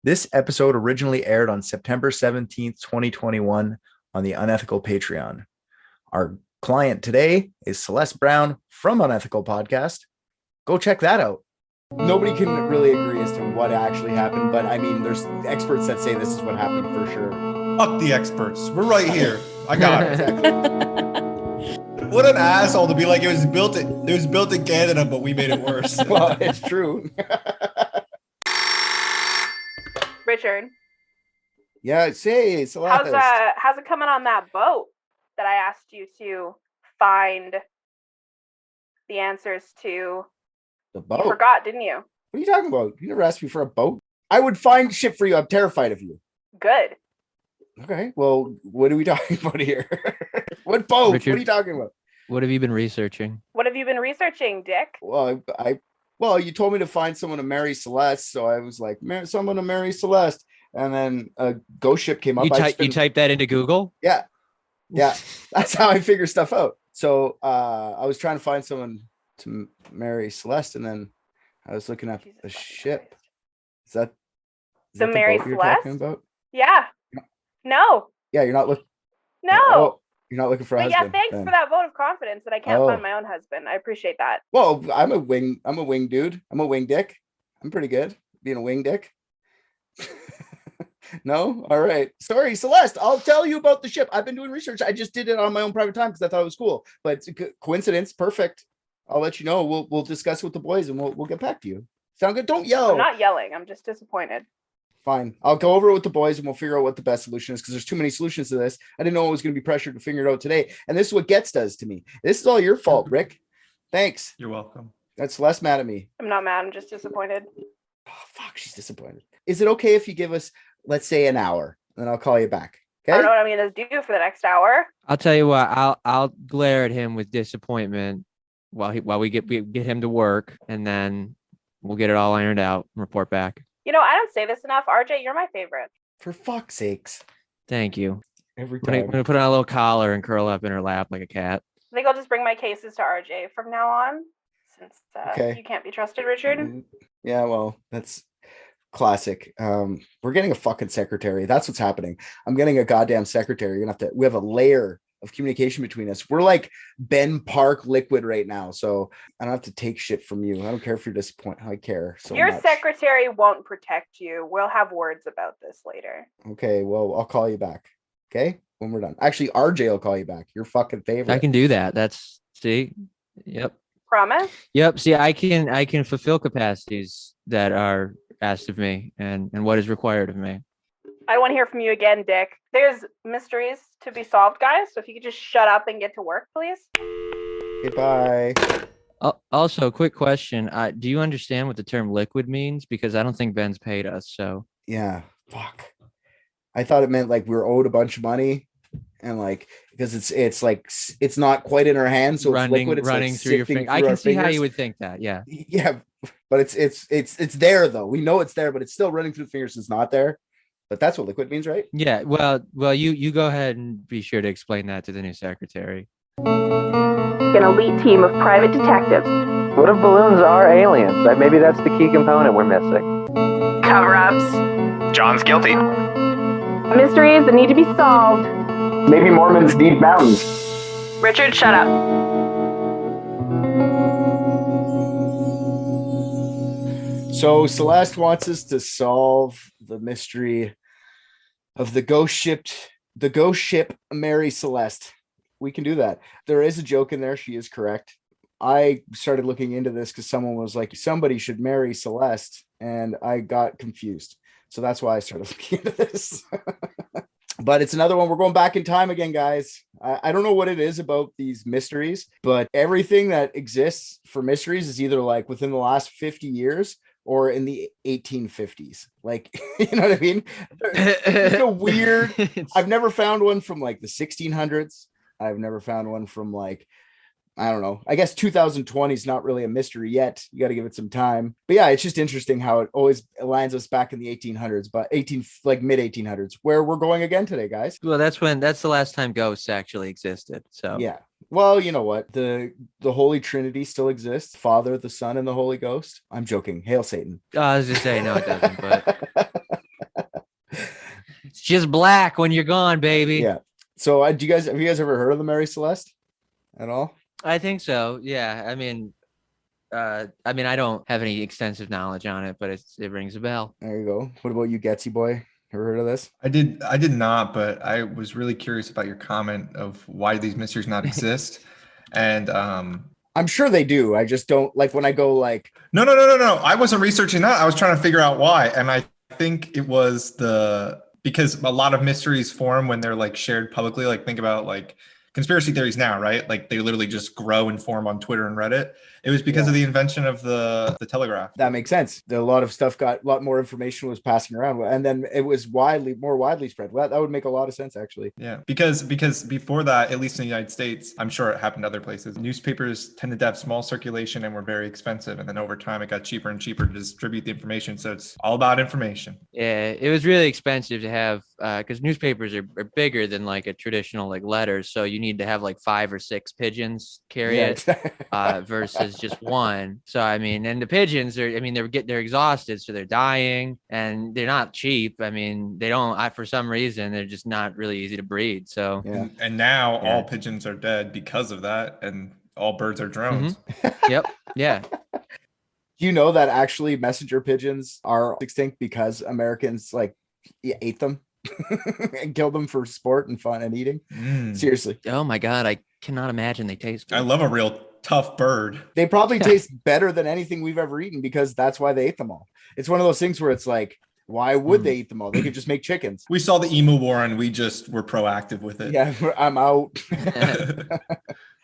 This episode originally aired on September 17th, 2021 on the Unethical Patreon. Our client today is Celeste Brown from Unethical Podcast. Go check that out. Nobody can really agree as to what actually happened, but I mean, there's experts that say this is what happened for sure. Fuck the experts. We're right here. I got it. Exactly. What an asshole to be like, it was built in Canada, but we made it worse. Well, it's true. Richard, Yeah, say Celeste. how's it coming on that boat that I asked you to find the answers to? The boat? You forgot, didn't you? What are you talking about? You never asked me for a boat. I would find shit for you. I'm terrified of you. Good. Okay, well, what are we talking about here? What boat? Richard, what are you talking about? What have you been researching? What have you been researching, Dick? Well, well, you told me to find someone to marry Celeste, so I was like, someone to marry Celeste, and then a ghost ship came up. You typed that into Google? Yeah, that's how I figure stuff out. So I was trying to find someone to marry Celeste, and then I was looking at the ship. Is that the Mary boat you're Celeste? talking about? Yeah. No. Yeah, you're not looking. No. Oh, you're not looking for a But husband. yeah, thanks then. for that vote of confidence that I can't Oh. find my own husband. I appreciate that. Well, I'm a wing dude. I'm a wing dick. I'm pretty good being a wing dick. No? All right. Sorry, Celeste. I'll tell you about the ship. I've been doing research. I just did it on my own private time because I thought it was cool. But it's a coincidence. Perfect. I'll let you know. We'll discuss it with the boys and we'll get back to you. Sound good? Don't yell. I'm not yelling. I'm just disappointed. Fine. I'll go over it with the boys and we'll figure out what the best solution is because there's too many solutions to this. I didn't know I was going to be pressured to figure it out today. And this is what Getz does to me. This is all your fault, Rick. Thanks. You're welcome. That's less mad at me. I'm not mad. I'm just disappointed. Oh, fuck. She's disappointed. Is it okay if you give us, let's say, an hour? And then I'll call you back. I don't Okay? know what I'm going to do for the next hour. I'll tell you what. I'll glare at him with disappointment while we get him to work, and then we'll get it all ironed out and report back. You know, I don't say this enough. RJ, you're my favorite. For fuck's sakes. Thank you. Every I'm time. gonna put on a little collar and curl up in her lap like a cat. I think I'll just bring my cases to RJ from now on, since Okay. you can't be trusted, Richard. Yeah, well, that's classic. We're getting a fucking secretary. That's what's happening. I'm getting a goddamn secretary. We have a layer of communication between us. We're like Ben Park liquid right now. So I don't have to take shit from you. I don't care if you're disappointed. I care so Your much. secretary won't protect you. We'll have words about this later. Okay, well, I'll call you back. Okay, when we're done. Actually, RJ will call you back. Your fucking favorite. I can do that. See. Yep. Promise? Yep. See, I can fulfill capacities that are asked of me and what is required of me. I want to hear from you again, Dick. There's mysteries to be solved, guys. So if you could just shut up and get to work, please. Goodbye. Also, quick question. Do you understand what the term liquid means? Because I don't think Ben's paid us. So Yeah. Fuck. I thought it meant like we were owed a bunch of money, and like because it's like it's not quite in our hands, so it's liquid. It's running like through your sifting finger. I through can our see how fingers. you would think that. Yeah. Yeah, but it's there though. We know it's there, but it's still running through the fingers. It's not there. But that's what liquid means, right? Yeah. Well, you go ahead and be sure to explain that to the new secretary. An elite team of private detectives. What if balloons are aliens? Maybe that's the key component we're missing. Cover-ups. John's guilty. Mysteries that need to be solved. Maybe Mormons need mountains. Richard, shut up. So Celeste wants us to solve the mystery of the ghost ship Mary Celeste. We can do that. There is a joke in there. She is correct. I started looking into this because someone was like, somebody should marry Celeste, and I got confused. So that's why I started looking into this. But it's another one. We're going back in time again, guys. I don't know what it is about these mysteries, but everything that exists for mysteries is either like within the last 50 years or in the 1850s. Like, you know what I mean? It's a weird. I've never found one from like the 1600s. I've never found one from like, I don't know. I guess 2020 is not really a mystery yet. You got to give it some time. But yeah, it's just interesting how it always lands us back in the 1800s, but mid 1800s, where we're going again today, guys. Well, that's the last time ghosts actually existed. So Yeah. Well, you know what? The Holy Trinity still exists. Father, the Son, and the Holy Ghost. I'm joking. Hail Satan. I was just saying, no, it doesn't. But just black when you're gone, baby. Yeah. So have you guys ever heard of the Mary Celeste at all? I think so. Yeah. I don't have any extensive knowledge on it, but it rings a bell. There you go. What about you, Getsy boy? Ever heard of this? I did not, but I was really curious about your comment of why these mysteries not exist. And I'm sure they do. I just don't like when I go like no. I wasn't researching that. I was trying to figure out why. And I think it was because a lot of mysteries form when they're like shared publicly. Like think about like conspiracy theories now, right? Like they literally just grow and form on Twitter and Reddit. It was because of the invention of the telegraph. that makes sense. A lot of stuff a lot more information was passing around, and then it was more widely spread. Well, that would make a lot of sense, actually. Yeah, because before that, at least in the United States, I'm sure it happened other places. Newspapers tended to have small circulation and were very expensive, and then over time, it got cheaper and cheaper to distribute the information. So it's all about information. Yeah, it was really expensive to have because newspapers are bigger than like a traditional like letters, so you need to have like 5 or 6 pigeons carry it versus just one. So I mean, and the pigeons they're exhausted, so they're dying, and they're not cheap. I mean, for some reason they're just not really easy to breed. So and now all pigeons are dead because of that, and all birds are drones. Mm-hmm. Yep. Yeah. Do you know that actually messenger pigeons are extinct because Americans ate them and killed them for sport and fun and eating? Seriously. Oh my God, I cannot imagine they taste good. I love a real tough bird. They probably taste better than anything we've ever eaten because that's why they ate them all. It's one of those things where it's like, why would they eat them all? They could just make chickens. We saw the emu war and we just were proactive with it. Yeah, I'm out.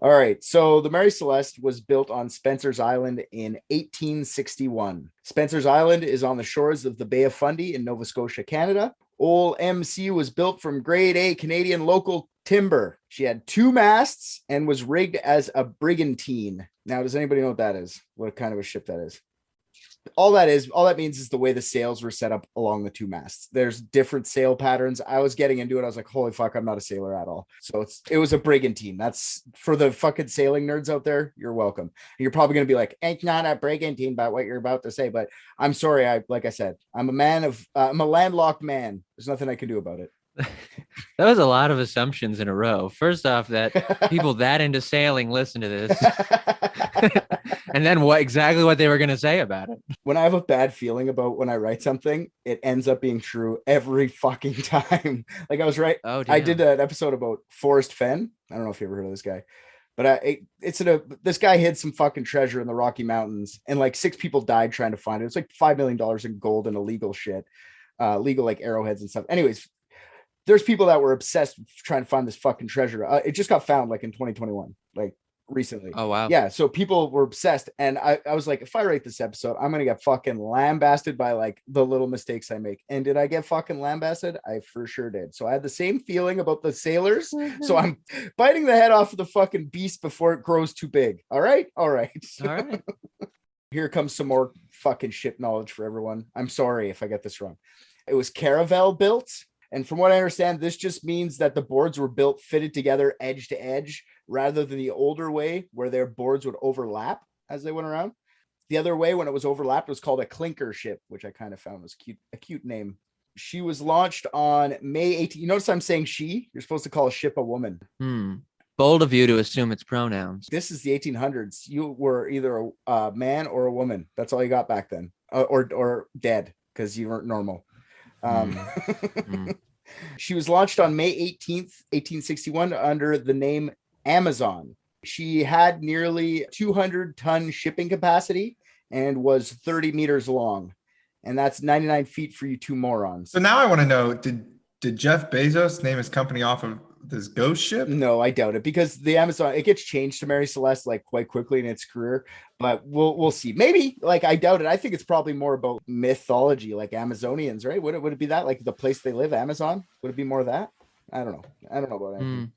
All right. So the Mary Celeste was built on Spencer's Island in 1861. Spencer's Island is on the shores of the Bay of Fundy in Nova Scotia, Canada. Old MC was built from grade A Canadian local timber. She had 2 masts and was rigged as a brigantine. Now, does anybody know what that is? What kind of a ship that is? All that means is the way the sails were set up along the 2 masts. There's different sail patterns. I was getting into it. I was like, holy fuck, I'm not a sailor at all. So it was a brigantine. That's for the fucking sailing nerds out there. You're welcome. You're probably going to be like, it's not a brigantine about what you're about to say, but I'm sorry. Like I said, I'm a landlocked man. There's nothing I can do about it. That was a lot of assumptions in a row. First off, that people that into sailing listen to this. And then what they were going to say about it. When I have a bad feeling about when I write something, it ends up being true every fucking time. Like I was right. Oh, damn. I did an episode about Forrest Fenn. I don't know if you ever heard of this guy, but this guy hid some fucking treasure in the Rocky Mountains, and like 6 people died trying to find it. It's like $5 million in gold and illegal shit, legal like arrowheads and stuff. Anyways, there's people that were obsessed with trying to find this fucking treasure. It just got found like in 2021, like recently. Oh, wow. Yeah. So people were obsessed. And I was like, if I write this episode, I'm going to get fucking lambasted by like the little mistakes I make. And did I get fucking lambasted? I for sure did. So I had the same feeling about the sailors. So I'm biting the head off of the fucking beast before it grows too big. All right. All right. All right. Here comes some more fucking ship knowledge for everyone. I'm sorry if I get this wrong. It was caravel built. And from what I understand, this just means that the boards were built fitted together edge to edge rather than the older way where their boards would overlap as they went around. The other way, when it was overlapped, was called a clinker ship, which I kind of found was a cute name. She was launched on May 18th. You notice I'm saying she? You're supposed to call a ship a woman. Bold of you to assume it's pronouns. This is the 1800s. You were either a man or a woman. That's all you got back then. Or dead because you weren't normal. She was launched on May 18th, 1861 under the name Amazon. She had nearly 200-ton shipping capacity and was 30 meters long. And that's 99 feet for you 2 morons. So now I want to know, did Jeff Bezos name his company off of this ghost ship? No, I doubt it, because the Amazon, it gets changed to Mary Celeste like quite quickly in its career, but we'll see. Maybe, like, I doubt it. I think it's probably more about mythology, like Amazonians, right? Would it be that, like the place they live, Amazon? Would it be more of that? I don't know. I don't know about anything.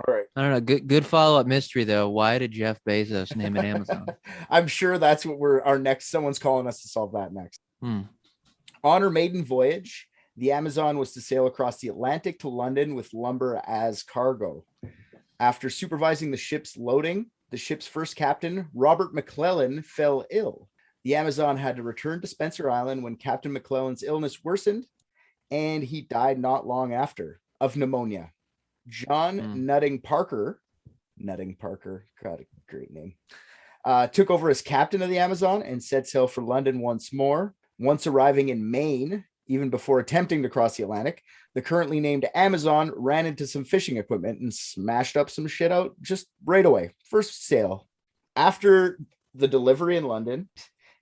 All right. I don't know. Good follow-up mystery though. Why did Jeff Bezos name it Amazon? I'm sure that's what someone's calling us to solve that next. On her maiden voyage, the Amazon was to sail across the Atlantic to London with lumber as cargo. After supervising the ship's loading, the ship's first captain, Robert McClellan, fell ill. The Amazon had to return to Spencer Island when Captain McClellan's illness worsened, and he died not long after of pneumonia. John Nutting Parker, got a great name, took over as captain of the Amazon and set sail for London once more. Once arriving in Maine, even before attempting to cross the Atlantic, the currently named Amazon ran into some fishing equipment and smashed up some shit out just right away. First sail. After the delivery in London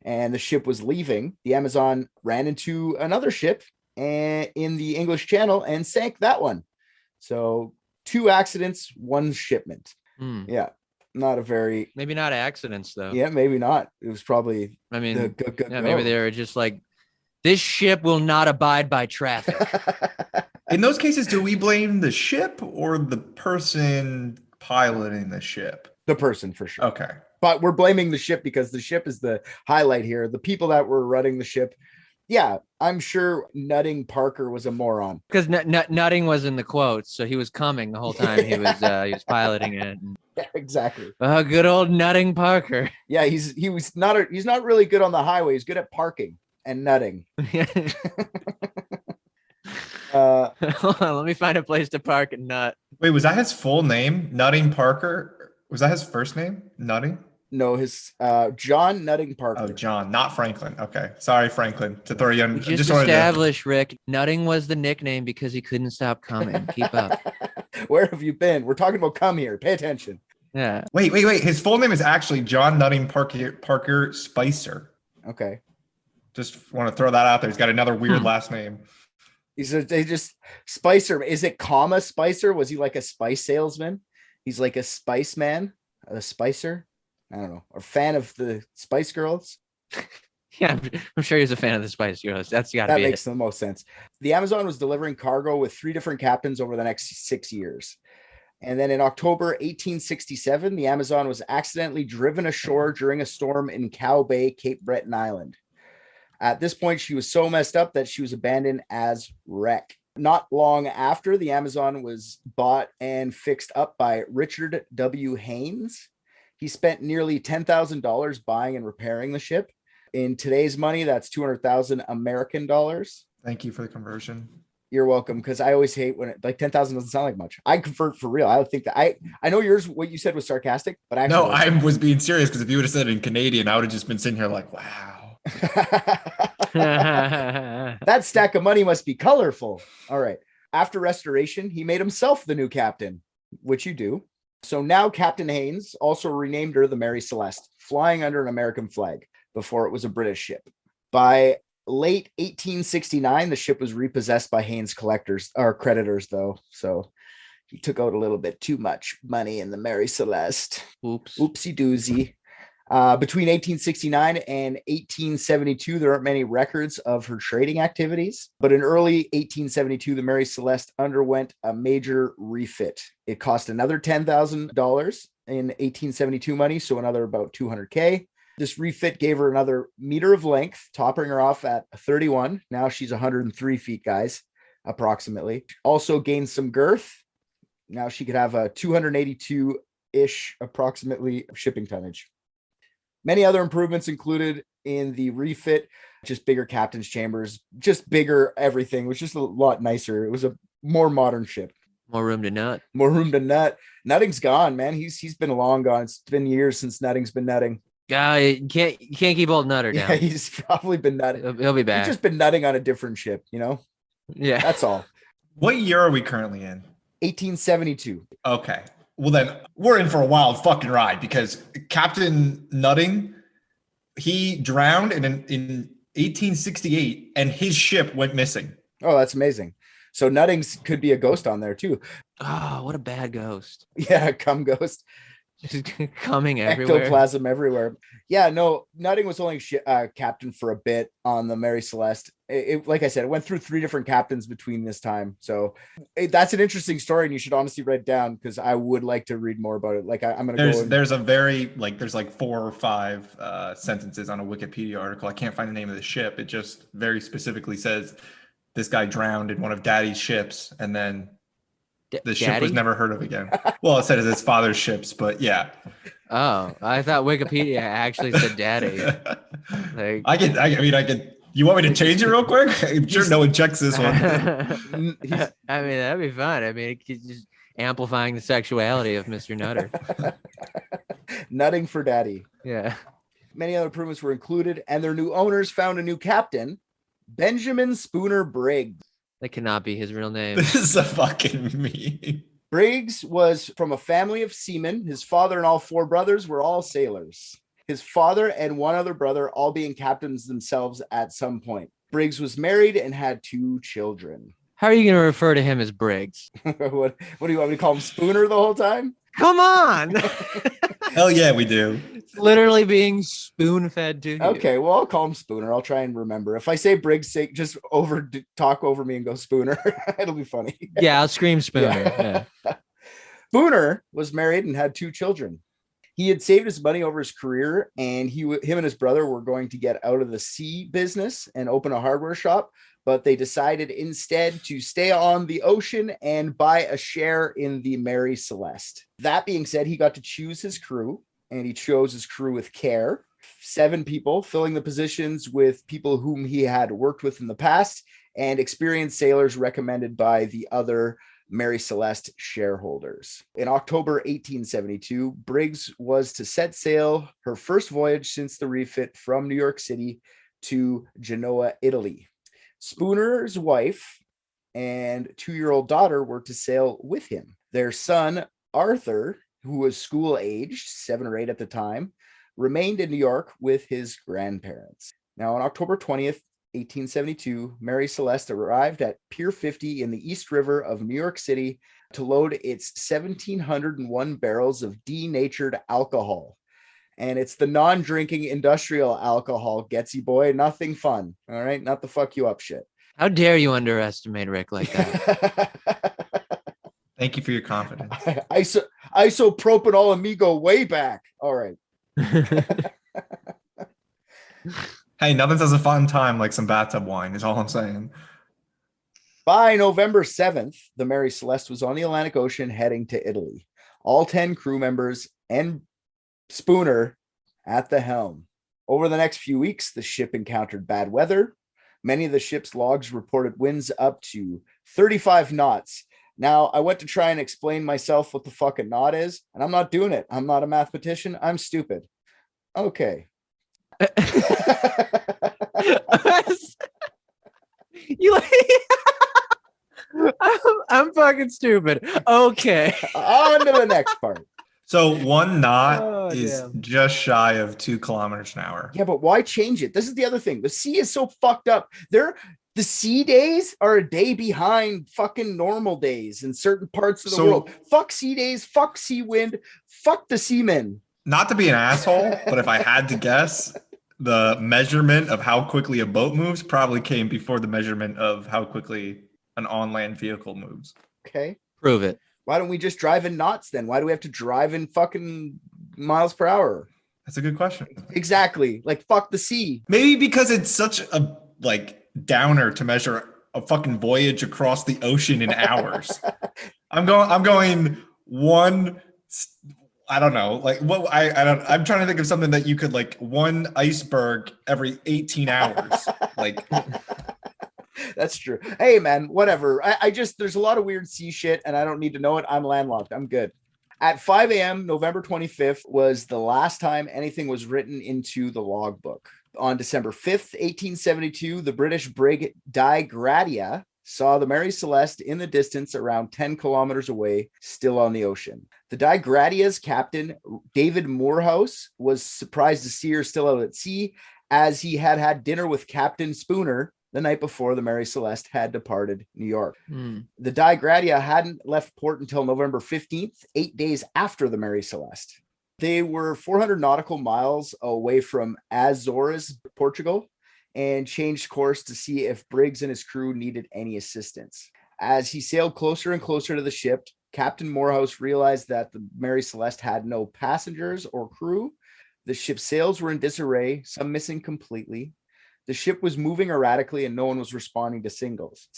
and the ship was leaving, the Amazon ran into another ship in the English Channel and sank that one. So 2 accidents, 1 shipment. Yeah. Not a very... Maybe not accidents, though. Yeah, maybe not. It was probably... I mean, maybe they were just like, this ship will not abide by traffic. In those cases, do we blame the ship or the person piloting the ship? The person, for sure. Okay. But we're blaming the ship because the ship is the highlight here. The people that were running the ship, yeah, I'm sure Nutting Parker was a moron. Because Nutting was in the quotes, so he was coming the whole time he was piloting it. Yeah, exactly. Good old Nutting Parker. Yeah, he's not really good on the highway. He's good at parking and nutting. Hold on, let me find a place to park and nut. Wait, was that his full name? Nutting Parker? Was that his first name? Nutting? No, his John Nutting Parker. Oh, John, not Franklin. Okay. Sorry, Franklin, to throw you on. We just established, Rick, Nutting was the nickname because he couldn't stop coming. Keep up. Where have you been? We're talking about come here. Pay attention. Yeah. Wait. His full name is actually John Nutting Parker Spicer. Okay. Just want to throw that out there. He's got another weird last name. They just Spicer. Is it comma Spicer? Was he like a spice salesman? He's like a spice man, a spicer. I don't know. Or fan of the Spice Girls. Yeah, I'm sure he's a fan of the Spice Girls. That makes the most sense. The Amazon was delivering cargo with 3 different captains over the next 6 years. And then in October 1867, the Amazon was accidentally driven ashore during a storm in Cow Bay, Cape Breton Island. At this point, she was so messed up that she was abandoned as wreck. Not long after, the Amazon was bought and fixed up by Richard W. Haynes. He spent nearly $10,000 buying and repairing the ship. In today's money, that's 200,000 American dollars. Thank you for the conversion. You're welcome, because I always hate when 10,000 doesn't sound like much. I convert for real. I would think that I know what you said was sarcastic, but I was being serious, because if you would have said it in Canadian, I would have just been sitting here like, wow. That stack of money must be colorful. All right. After restoration, he made himself the new captain, which you do. So now Captain Haynes also renamed her the Mary Celeste, flying under an American flag before it was a British ship. By late 1869, the ship was repossessed by Haynes creditors, though. So he took out a little bit too much money in the Mary Celeste. Oops. Oopsie doozy. Between 1869 and 1872, there aren't many records of her trading activities, but in early 1872, the Mary Celeste underwent a major refit. It cost another $10,000 in 1872 money, so another about $200K. This refit gave her another meter of length, topping her off at 31. Now she's 103 feet, guys, approximately. Also gained some girth. Now she could have a 282-ish approximately shipping tonnage. Many other improvements included in the refit, just bigger captain's chambers, just bigger everything, which is just a lot nicer. It was a more modern ship. More room to nut. More room to nut. Nutting's gone, man. He's been long gone. It's been years since Nutting's been nutting. You can't keep old Nutter down. Yeah, he's probably been nutting. He'll be back. He's just been nutting on a different ship, you know? Yeah. That's all. What year are we currently in? 1872. Okay. Well, then we're in for a wild fucking ride, because Captain Nutting, he drowned in 1868 and his ship went missing. Oh, that's amazing. So Nuttings could be a ghost on there too. Oh, what a bad ghost. Yeah, cum ghost. Just coming everywhere. Ectoplasm everywhere. Yeah, no, Nutting was only captain for a bit on the Mary Celeste. Like I said, it went through 3 different captains between this time. So that's an interesting story, and you should honestly write it down, because I would like to read more about it. Like I'm going to go. There's a very there's like 4 or 5 sentences on a Wikipedia article. I can't find the name of the ship. It just very specifically says this guy drowned in one of Daddy's ships, and then the ship was never heard of again. Well, it said it's his father's ships, but yeah. Oh, I thought Wikipedia actually said Daddy. I could You want me to change it real quick? I'm sure no one checks this one. I mean, that'd be fun. I mean, it could just amplifying the sexuality of Mr. Nutter. Nutting for daddy. Yeah. Many other improvements were included, and their new owners found a new captain, Benjamin Spooner Briggs. That cannot be his real name. This is a fucking meme. Briggs was from a family of seamen. His father and all 4 brothers were all sailors. His father and one other brother all being captains themselves at some point. Briggs was married and had 2 children. How are you going to refer to him as Briggs? What do you want me to call him, Spooner, the whole time? Come on. Hell yeah, we do. It's literally being spoon-fed to you. Okay, well, I'll call him Spooner. I'll try and remember. If I say Briggs, just talk over me and go Spooner. It'll be funny. Yeah, I'll scream Spooner. Yeah. Spooner was married and had 2 children. He had saved his money over his career, and him and his brother were going to get out of the sea business and open a hardware shop, but they decided instead to stay on the ocean and buy a share in the Mary Celeste. That being said, he got to choose his crew, and he chose his crew with care. 7 people, filling the positions with people whom he had worked with in the past and experienced sailors recommended by the other Mary Celeste shareholders. In October 1872, Briggs was to set sail her first voyage since the refit from New York City to Genoa, Italy. Spooner's wife and 2-year-old daughter were to sail with him. Their son, Arthur, who was school-aged, 7 or 8 at the time, remained in New York with his grandparents. Now, on October 20th, 1872, Mary Celeste arrived at Pier 50 in the East River of New York City to load its 1,701 barrels of denatured alcohol. And it's the non-drinking industrial alcohol, Getsy boy, nothing fun. All right, not the fuck you up shit. How dare you underestimate Rick like that? Thank you for your confidence. Isopropanol amigo way back. All right. Hey, nothing says a fun time like some bathtub wine is all I'm saying. By November 7th, the Mary Celeste was on the Atlantic Ocean heading to Italy. All 10 crew members and Spooner at the helm. Over the next few weeks, the ship encountered bad weather. Many of the ship's logs reported winds up to 35 knots. Now, I went to try and explain myself what the fuck a knot is, and I'm not doing it. I'm not a mathematician. I'm stupid. Okay. I'm fucking stupid. Okay. On to the next part. So 1 knot is just shy of 2 kilometers an hour. Yeah, but why change it? This is the other thing. The sea is so fucked up. The sea days are a day behind fucking normal days in certain parts of the world. Fuck sea days. Fuck sea wind. Fuck the seamen. Not to be an asshole, but if I had to guess, the measurement of how quickly a boat moves probably came before the measurement of how quickly an on-land vehicle moves. Okay. Prove it. Why don't we just drive in knots then? Why do we have to drive in fucking miles per hour? That's a good question. Exactly. Like, fuck the sea. Maybe because it's such a downer to measure a fucking voyage across the ocean in hours. I'm going one. I don't know. I'm trying to think of something that you could one iceberg every 18 hours. That's true. Hey man, whatever. There's a lot of weird sea shit and I don't need to know it. I'm landlocked. I'm good. At 5 a.m., November 25th was the last time anything was written into the logbook. On December 5th, 1872, the British brig Die Gratia saw the Mary Celeste in the distance around 10 kilometers away, still on the ocean. The Die Gratia's captain, David Morehouse, was surprised to see her still out at sea, as he had had dinner with Captain Spooner the night before the Mary Celeste had departed New York. The Die Gratia hadn't left port until November 15th, 8 days after the Mary Celeste. They were 400 nautical miles away from Azores, Portugal, and changed course to see if Briggs and his crew needed any assistance. As he sailed closer and closer to the ship, Captain Morehouse realized that the Mary Celeste had no passengers or crew. The ship's sails were in disarray, some missing completely. The ship was moving erratically and no one was responding to signals.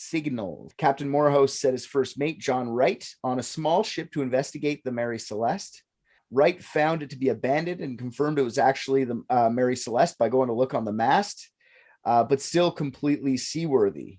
Captain Morehouse set his first mate, John Wright, on a small ship to investigate the Mary Celeste. Wright found it to be abandoned and confirmed it was actually the Mary Celeste by going to look on the mast. but still completely seaworthy.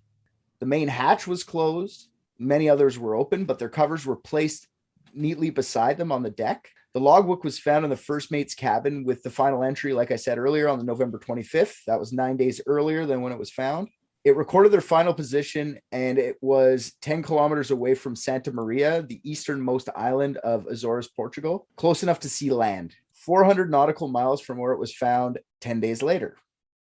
The main hatch was closed. Many others were open, but their covers were placed neatly beside them on the deck. The logbook was found in the first mate's cabin with the final entry, like I said earlier, on the November 25th. That was 9 days earlier than when it was found. It recorded their final position, and it was 10 kilometers away from Santa Maria, the easternmost island of Azores, Portugal, close enough to see land, 400 nautical miles from where it was found 10 days later.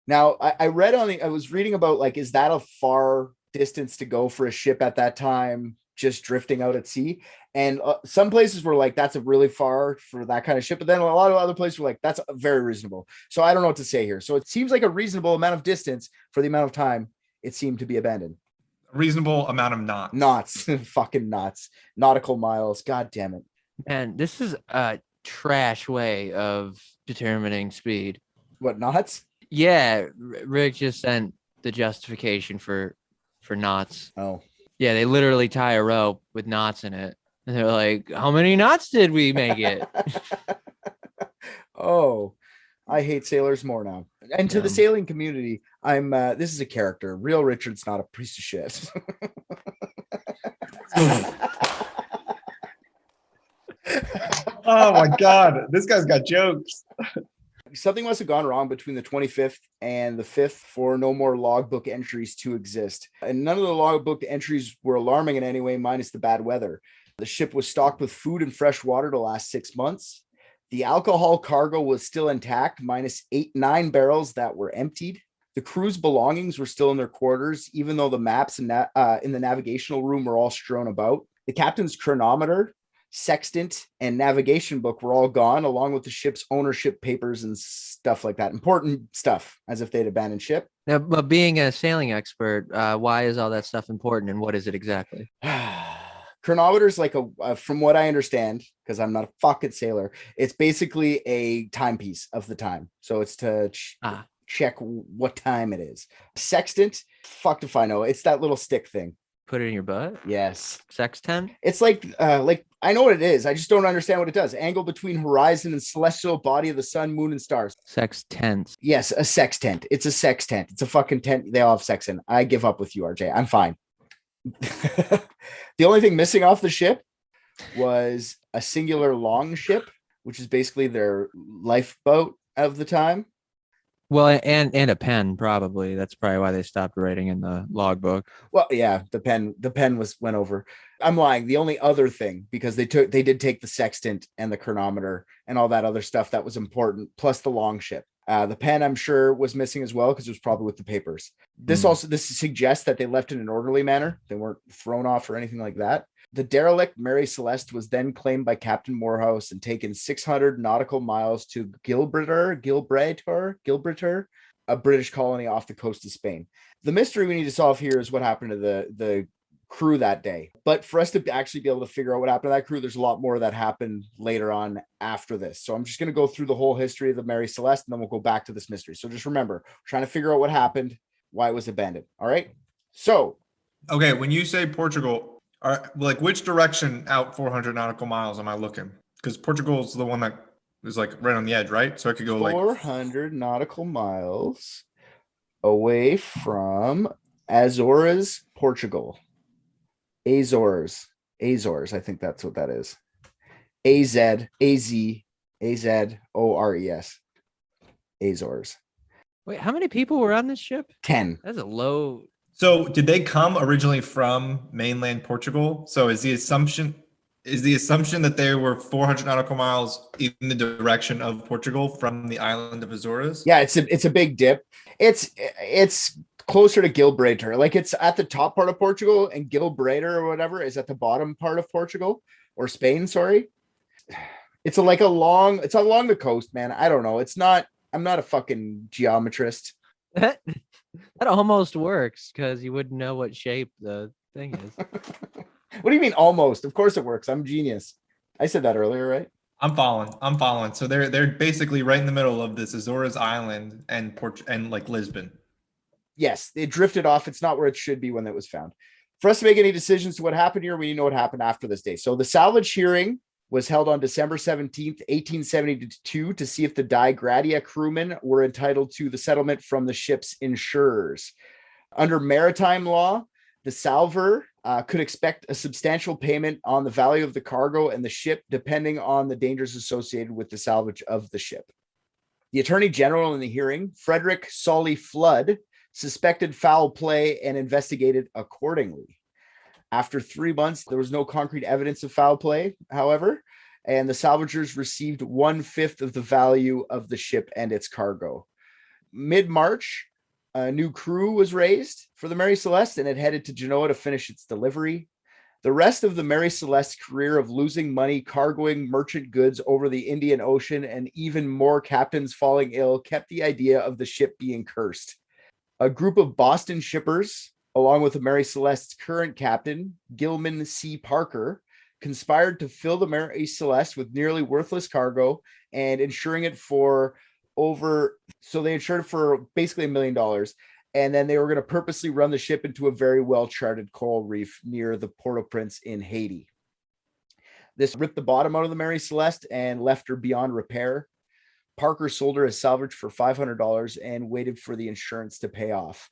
Now, I was reading about, like, is that a far distance to go for a ship at that time, just drifting out at sea? And some places were like, that's a really far for that kind of ship. But then a lot of other places were like, that's very reasonable. So I don't know what to say here. So it seems like a reasonable amount of distance for the amount of time it seemed to be abandoned. A reasonable amount of knots. Knots. Fucking knots. Nautical miles. God damn it. And this is a trash way of determining speed. What, knots? Yeah, Rick just sent the justification for knots. Oh. Yeah, they literally tie a rope with knots in it. And they're like, how many knots did we make it? Oh, I hate sailors more now. And to the sailing community, this is a character. Real Richard's not a piece of shit. Oh my God. This guy's got jokes. Something must have gone wrong between the 25th and the 5th for no more logbook entries to exist. And none of the logbook entries were alarming in any way, minus the bad weather. The ship was stocked with food and fresh water to last 6 months. The alcohol cargo was still intact, minus 9 barrels that were emptied. The crew's belongings were still in their quarters, even though the maps in the navigational room were all strewn about. The captain's chronometer, sextant, and navigation book were all gone, along with the ship's ownership papers and stuff like that. Important stuff, as if they'd abandoned ship. Now, but being a sailing expert, why is all that stuff important, and what is it exactly? Chronometer's like from what I understand, because I'm not a fucking sailor, it's basically a timepiece of the time. So it's to check what time it is. Sextant, fucked if I know. It's that little stick thing. Put it in your butt? Yes. Sextant? It's like I know what it is. I just don't understand what it does. Angle between horizon and celestial body of the sun, moon, and stars. Sextant. Yes, a sextant. It's a sextant. It's a fucking tent. They all have sex in. I give up with you, RJ. I'm fine. The only thing missing off the ship was a singular long ship, which is basically their lifeboat of the time. Well, and a pen, probably. That's probably why they stopped writing in the logbook. Well, yeah, the pen went over. I'm lying. The only other thing, because they did take the sextant and the chronometer and all that other stuff that was important, plus the long ship. The pen, I'm sure, was missing as well, because it was probably with the papers. This suggests that they left in an orderly manner. They weren't thrown off or anything like that. The derelict Mary Celeste was then claimed by Captain Morehouse and taken 600 nautical miles to Gibraltar, a British colony off the coast of Spain. The mystery we need to solve here is what happened to the crew that day. But for us to actually be able to figure out what happened to that crew, there's a lot more that happened later on after this. So I'm just going to go through the whole history of the Mary Celeste, and then we'll go back to this mystery. So just remember, we're trying to figure out what happened, why it was abandoned. All right. So. Okay. When you say Portugal, like which direction out 400 nautical miles am I looking? Because Portugal's the one that is like right on the edge, right? So I could go 400 nautical miles away from Azores, Portugal. Azores, I think that's what that is. Azores. Azores. Wait, how many people were on this ship? 10. That's a low. So did they come originally from mainland Portugal? So is the assumption that they were 400 nautical miles in the direction of Portugal from the island of Azores? Yeah, it's a big dip. It's closer to Gibraltar. Like, it's at the top part of Portugal, and Gibraltar or whatever is at the bottom part of Portugal, or Spain, sorry. It's along the coast, man. I don't know. I'm not a fucking geometrist. That almost works, because you wouldn't know what shape the thing is. What do you mean almost? Of course it works. I'm genius. I said that earlier, right? I'm following. So they're basically right in the middle of this Azores island and like Lisbon. Yes, it drifted off. It's not where it should be when it was found. For us to make any decisions to what happened here, we need to know what happened after this day. So the Salvage Hearing was held on December 17th, 1872 to see if the Die Gratia crewmen were entitled to the settlement from the ship's insurers. Under maritime law, the salver could expect a substantial payment on the value of the cargo and the ship, depending on the dangers associated with the salvage of the ship. The Attorney General in the hearing, Frederick Solly Flood, suspected foul play and investigated accordingly. After 3 months, there was no concrete evidence of foul play, however, and the salvagers received 1/5 of the value of the ship and its cargo. Mid-March, a new crew was raised for the Mary Celeste, and it headed to Genoa to finish its delivery. The rest of the Mary Celeste's career of losing money, cargoing merchant goods over the Indian Ocean, and even more captains falling ill kept the idea of the ship being cursed. A group of Boston shippers, along with the Mary Celeste's current captain, Gilman C. Parker, conspired to fill the Mary Celeste with nearly worthless cargo and insuring it for they insured it for basically $1 million. And then they were going to purposely run the ship into a very well-charted coral reef near the Port-au-Prince in Haiti. This ripped the bottom out of the Mary Celeste and left her beyond repair. Parker sold her as salvage for $500 and waited for the insurance to pay off.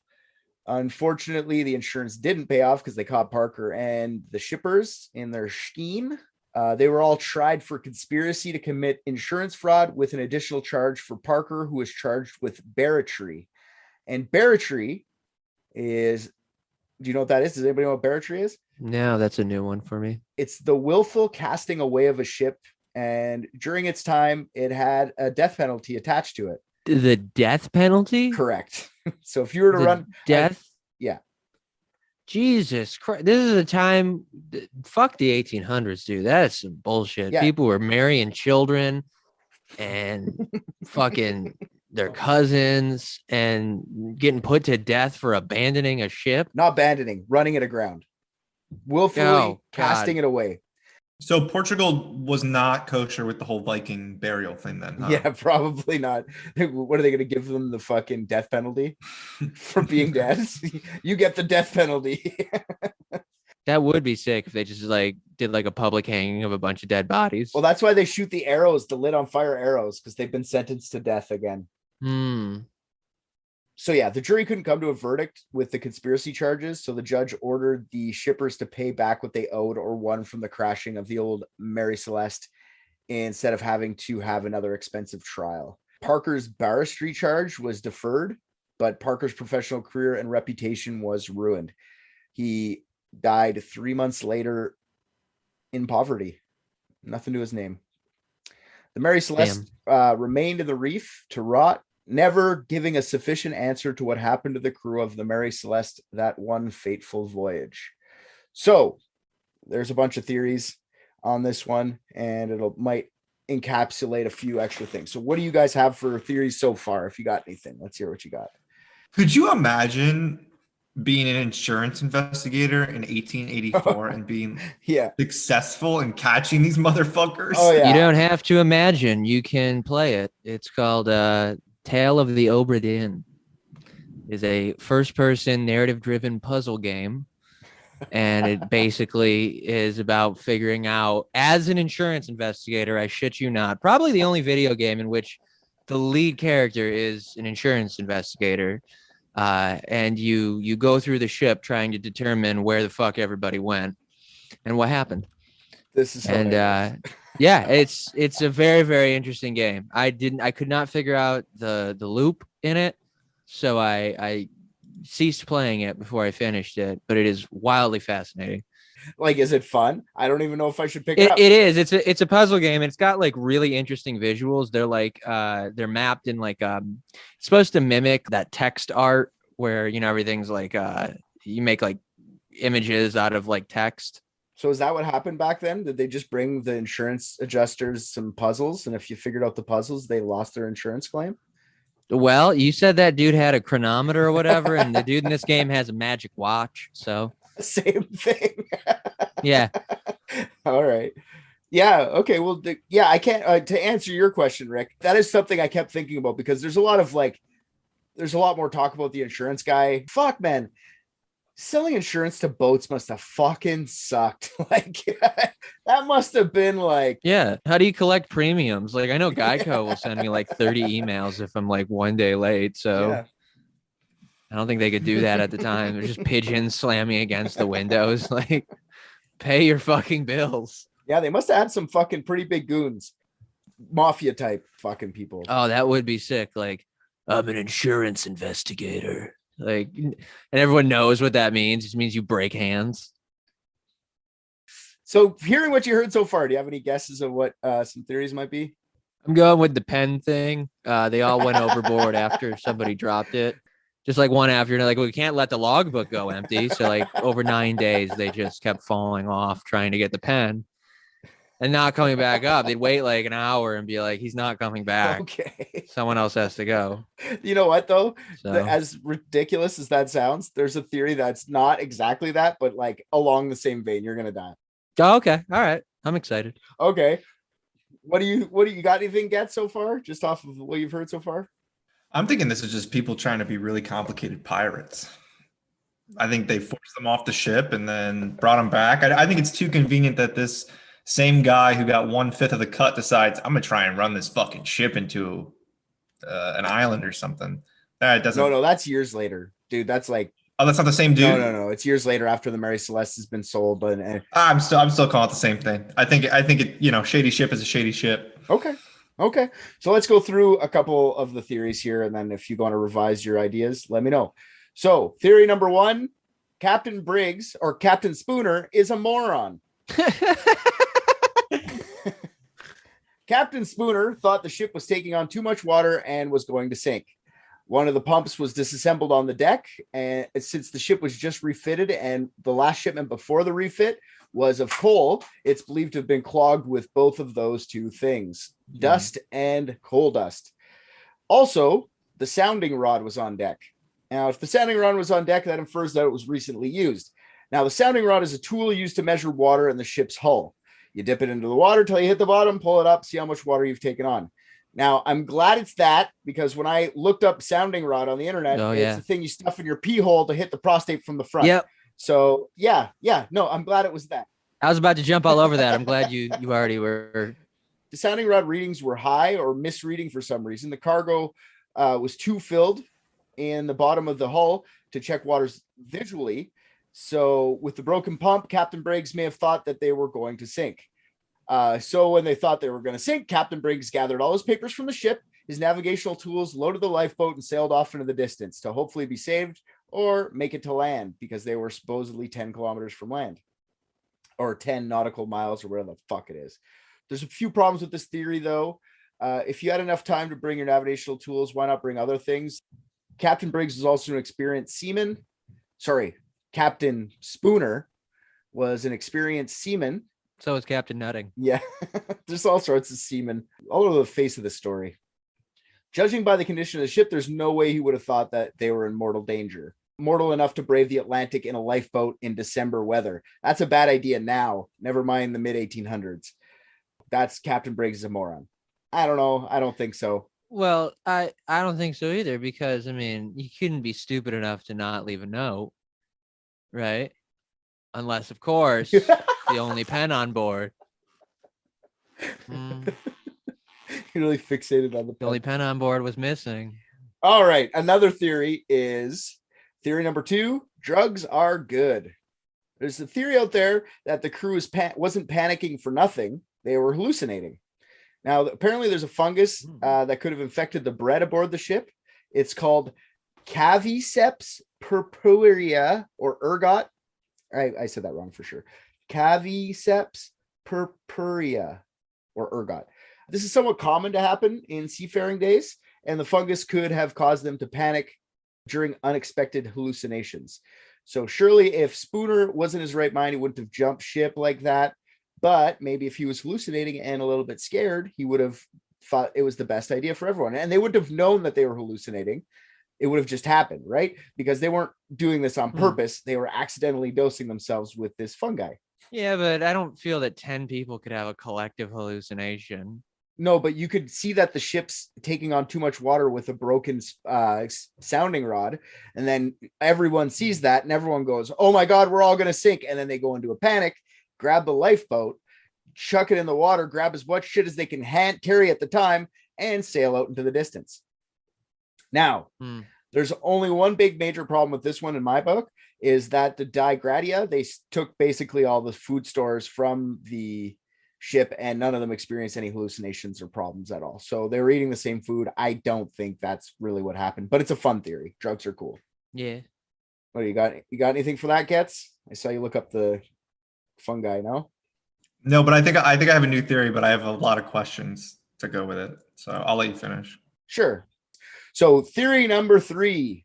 Unfortunately, the insurance didn't pay off because they caught Parker and the shippers in their scheme. They were all tried for conspiracy to commit insurance fraud, with an additional charge for Parker, who was charged with barratry. And barratry is, do you know what that is? Does anybody know what barratry is? No, that's a new one for me. It's the willful casting away of a ship. And during its time, it had a death penalty attached to it. The death penalty? Correct. So if you were to run death, yeah. Jesus Christ. This is a time, fuck the 1800s, dude. That's some bullshit. Yeah. People were marrying children and fucking their cousins and getting put to death for abandoning a ship. Not abandoning, running it aground. Willfully casting it away. So Portugal was not kosher with the whole Viking burial thing then, huh? Yeah, probably not. What are they going to give them, the fucking death penalty for being dead? You get the death penalty. That would be sick if they just did a public hanging of a bunch of dead bodies. Well, that's why they shoot the arrows, the lit on fire arrows, because they've been sentenced to death again. So yeah, the jury couldn't come to a verdict with the conspiracy charges, so the judge ordered the shippers to pay back what they owed or won from the crashing of the old Mary Celeste, instead of having to have another expensive trial. Parker's barratry charge was deferred, but Parker's professional career and reputation was ruined. He died 3 months later in poverty. Nothing to his name. The Mary Celeste remained in the reef to rot, never giving a sufficient answer to what happened to the crew of the Mary Celeste that one fateful voyage. So there's a bunch of theories on this one, and might encapsulate a few extra things. So what do you guys have for theories so far? If you got anything, let's hear what you got. Could you imagine being an insurance investigator in 1884 and being successful in catching these motherfuckers? Oh yeah. You don't have to imagine. You can play it. It's called Tale of the Obra Dinn. Is a first-person narrative-driven puzzle game, and it basically is about figuring out, as an insurance investigator, I shit you not, probably the only video game in which the lead character is an insurance investigator, and you go through the ship trying to determine where the fuck everybody went and what happened. This is yeah, it's a very, very interesting game. I could not figure out the loop in it, so I ceased playing it before I finished it, but it is wildly fascinating. Is it fun? I don't even know if I should pick it up. It is. It's a puzzle game, and it's got really interesting visuals. They're they're mapped in it's supposed to mimic that text art where everything's you make images out of text. So is that what happened back then? Did they just bring the insurance adjusters some puzzles, and if you figured out the puzzles, they lost their insurance claim? Well, you said that dude had a chronometer or whatever, and the dude in this game has a magic watch, so same thing. Yeah. All right. Yeah. Okay. Well, I can't to answer your question, Rick. That is something I kept thinking about, because there's a lot more talk about the insurance guy. Fuck, man. Selling insurance to boats must have fucking sucked. Like that must have been like, Yeah. How do you collect premiums? Like I know Geico will send me like 30 emails if I'm like one day late. So yeah. I don't think they could do that at the time. They're just pigeons slamming against the windows. Like, pay your fucking bills. Yeah, they must have had some fucking pretty big goons, mafia type fucking people. Oh, that would be sick. Like, I'm an insurance investigator. Like, and everyone knows what that means. It just means you break hands. So, hearing what you heard so far, do you have any guesses of what some theories might be? I'm going with the pen thing. They all went overboard after somebody dropped it. Just like one after, like, we can't let the logbook go empty. So, like, over 9 days, they just kept falling off trying to get the pen and not coming back up. They'd wait like an hour and be like, he's not coming back. Okay. Someone else has to go. You know what, though? So, As ridiculous as that sounds, there's a theory that's not exactly that, but like along the same vein. You're going to die. oh, okay. All right. I'm excited. Okay. What do you got anything get so far? Just off of what you've heard so far? I'm thinking this is just people trying to be really complicated pirates. I think they forced them off the ship and then brought them back. I think it's too convenient that this same guy who got 1/5 of the cut decides I'm gonna try and run this fucking ship into an island or something. That doesn't. No, that's years later, dude. That's like, Oh, that's not the same dude. no. It's years later after the Mary Celeste has been sold. But I'm still calling it the same thing. I think it. Shady ship is a shady ship. Okay. So let's go through a couple of the theories here, and then if you want to revise your ideas, let me know. So, theory number 1: Captain Briggs or Captain Spooner is a moron. Captain Spooner thought the ship was taking on too much water and was going to sink. One of the pumps was disassembled on the deck, and since the ship was just refitted and the last shipment before the refit was of coal, it's believed to have been clogged with both of those two things, dust and coal dust. Also, the sounding rod was on deck. Now, if the sounding rod was on deck, that infers that it was recently used. Now, the sounding rod is a tool used to measure water in the ship's hull. You dip it into the water till you hit the bottom, pull it up, see how much water you've taken on. Now, I'm glad it's that, because when I looked up sounding rod on the internet, it's the thing you stuff in your pee hole to hit the prostate from the front. Yep. So, yeah. No, I'm glad it was that. I was about to jump all over that. I'm glad you already were. The sounding rod readings were high or misreading for some reason. The cargo was too filled in the bottom of the hull to check waters visually. So with the broken pump, Captain Briggs may have thought that they were going to sink. So when they thought they were going to sink, Captain Briggs gathered all his papers from the ship, his navigational tools, loaded the lifeboat, and sailed off into the distance to hopefully be saved or make it to land, because they were supposedly 10 kilometers from land, or 10 nautical miles, or whatever the fuck it is. There's a few problems with this theory, though. If you had enough time to bring your navigational tools, why not bring other things? Captain Briggs was also an experienced seaman. Sorry, Captain Spooner was an experienced seaman. So is Captain Nutting. Yeah, there's all sorts of seamen all over the face of the story. Judging by the condition of the ship, there's no way he would have thought that they were in mortal danger. Mortal enough to brave the Atlantic in a lifeboat in December weather. That's a bad idea now, never mind the mid-1800s. That's Captain Briggs is a moron. I don't know. I don't think so. Well, I don't think so either, because, I mean, you couldn't be stupid enough to not leave a note, right? Unless, of course, the only pen on board. You're really fixated on the only pen on board was missing. All right. Another theory is theory number 2. Drugs are good. There's a theory out there that the crew wasn't panicking for nothing. They were hallucinating. Now, apparently there's a fungus that could have infected the bread aboard the ship. It's called Caviceps purpurea, or ergot. I said that wrong for sure. Caviceps purpurea, or ergot. This is somewhat common to happen in seafaring days, and the fungus could have caused them to panic during unexpected hallucinations. So surely if Spooner wasn't in his right mind, he wouldn't have jumped ship like that. But maybe if he was hallucinating and a little bit scared, he would have thought it was the best idea for everyone. And they wouldn't have known that they were hallucinating. It would have just happened, right? Because they weren't doing this on purpose. They were accidentally dosing themselves with this fungi. Yeah, but I don't feel that 10 people could have a collective hallucination. No, but you could see that the ship's taking on too much water with a broken sounding rod. And then everyone sees that and everyone goes, oh my God, we're all going to sink. And then they go into a panic, grab the lifeboat, chuck it in the water, grab as much shit as they can carry at the time, and sail out into the distance. Now, there's only one big major problem with this one in my book, is that the Digradia, they took basically all the food stores from the ship and none of them experienced any hallucinations or problems at all. So they were eating the same food. I don't think that's really what happened, but it's a fun theory. Drugs are cool. Yeah. What do you got? You got anything for that, Gets? I saw you look up the fun guy. No, but I think I have a new theory, but I have a lot of questions to go with it. So I'll let you finish. Sure. So theory number 3,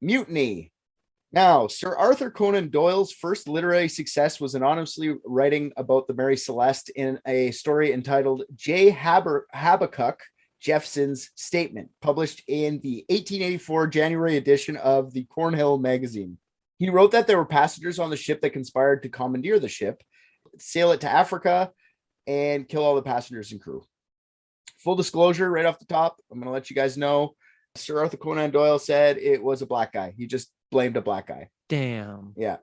mutiny. Now, Sir Arthur Conan Doyle's first literary success was anonymously writing about the Mary Celeste in a story entitled J. Habakkuk Jeffson's Statement, published in the 1884 January edition of the Cornhill magazine. He wrote that there were passengers on the ship that conspired to commandeer the ship, sail it to Africa, and kill all the passengers and crew. Full disclosure, right off the top, I'm going to let you guys know, Sir Arthur Conan Doyle said it was a black guy. He just blamed a black guy. Damn. Yeah.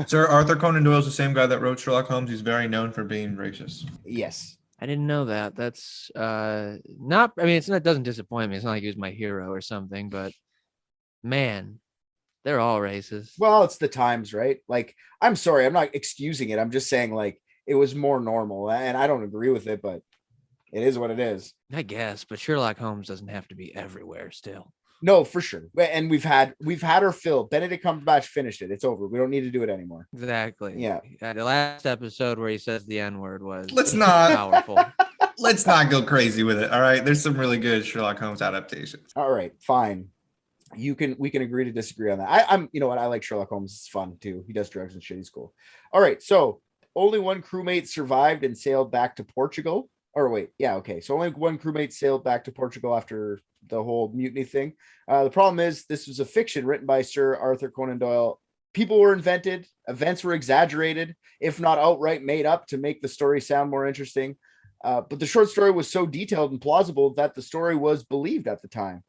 Sir Arthur Conan Doyle is the same guy that wrote Sherlock Holmes. He's very known for being racist. Yes. I didn't know that. That's not, I mean, it doesn't disappoint me. It's not like he was my hero or something, but man, they're all racist. Well, it's the times, right? Like, I'm sorry, I'm not excusing it. I'm just saying, like, it was more normal, and I don't agree with it, but it is what it is. I guess, but Sherlock Holmes doesn't have to be everywhere still. No, for sure. And we've had our fill. Benedict Cumberbatch finished it. It's over. We don't need to do it anymore. Exactly. Yeah. The last episode where he says the N-word was Let's not powerful. Let's not go crazy with it. All right. There's some really good Sherlock Holmes adaptations. All right, fine. We can agree to disagree on that. I'm you know what? I like Sherlock Holmes. It's fun too. He does drugs and shit. He's cool. All right. So only one crewmate survived and sailed back to Portugal. Or wait, yeah, okay. So only one crewmate sailed back to Portugal after the whole mutiny thing. The problem is this was a fiction written by Sir Arthur Conan Doyle. People were invented, events were exaggerated, if not outright made up to make the story sound more interesting. But the short story was so detailed and plausible that the story was believed at the time.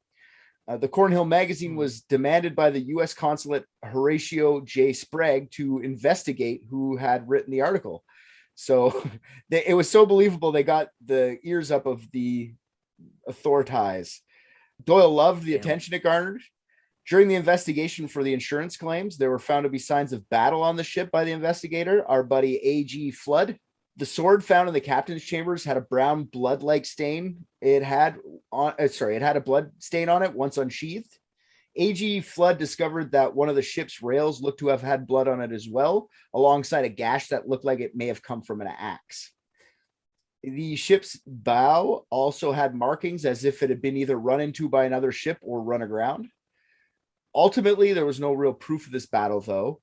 The Cornhill magazine was demanded by the U.S. consulate Horatio J. Sprague to investigate who had written the article. So it was so believable, they got the ears up of the authorities. Doyle loved the attention it garnered. During the investigation for the insurance claims, there were found to be signs of battle on the ship by the investigator, our buddy A.G. Flood. The sword found in the captain's chambers had a brown blood-like stain. It had a blood stain on it once unsheathed. A.G. Flood discovered that one of the ship's rails looked to have had blood on it as well, alongside a gash that looked like it may have come from an axe. The ship's bow also had markings as if it had been either run into by another ship or run aground. Ultimately, there was no real proof of this battle, though,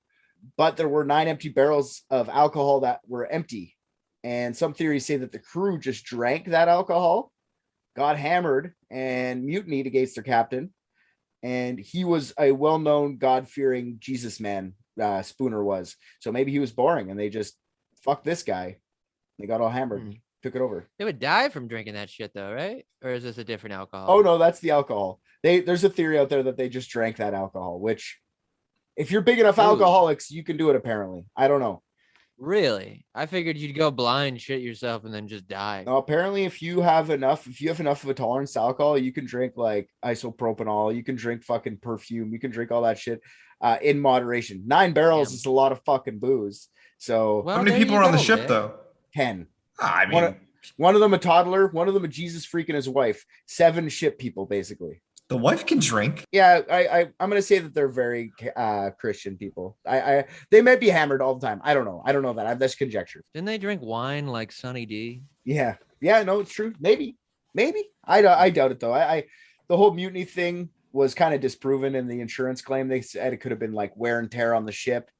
but there were 9 empty barrels of alcohol that were empty. And some theories say that the crew just drank that alcohol, got hammered, and mutinied against their captain. And he was a well-known, God-fearing Jesus man, Spooner was. So maybe he was boring, and they just, fuck this guy. They got all hammered, took it over. They would die from drinking that shit, though, right? Or is this a different alcohol? Oh, no, that's the alcohol. There's a theory out there that they just drank that alcohol, which, if you're big enough alcoholics, you can do it, apparently. I don't know. Really? I figured you'd go blind, shit yourself, and then just die. No, apparently, if you have enough of a tolerance to alcohol, you can drink like isopropanol, you can drink fucking perfume, you can drink all that shit in moderation. 9 barrels is a lot of fucking booze. So how many people are on the ship, though? 10. I mean, one of them a toddler, one of them a Jesus freak and his wife. 7 ship people, basically. The wife can drink. Yeah, I'm gonna say that they're very Christian people. They might be hammered all the time. I don't know that. That's conjecture. Didn't they drink wine like Sonny D? Yeah. No, it's true. Maybe. I doubt it though. The whole mutiny thing was kind of disproven in the insurance claim. They said it could have been like wear and tear on the ship.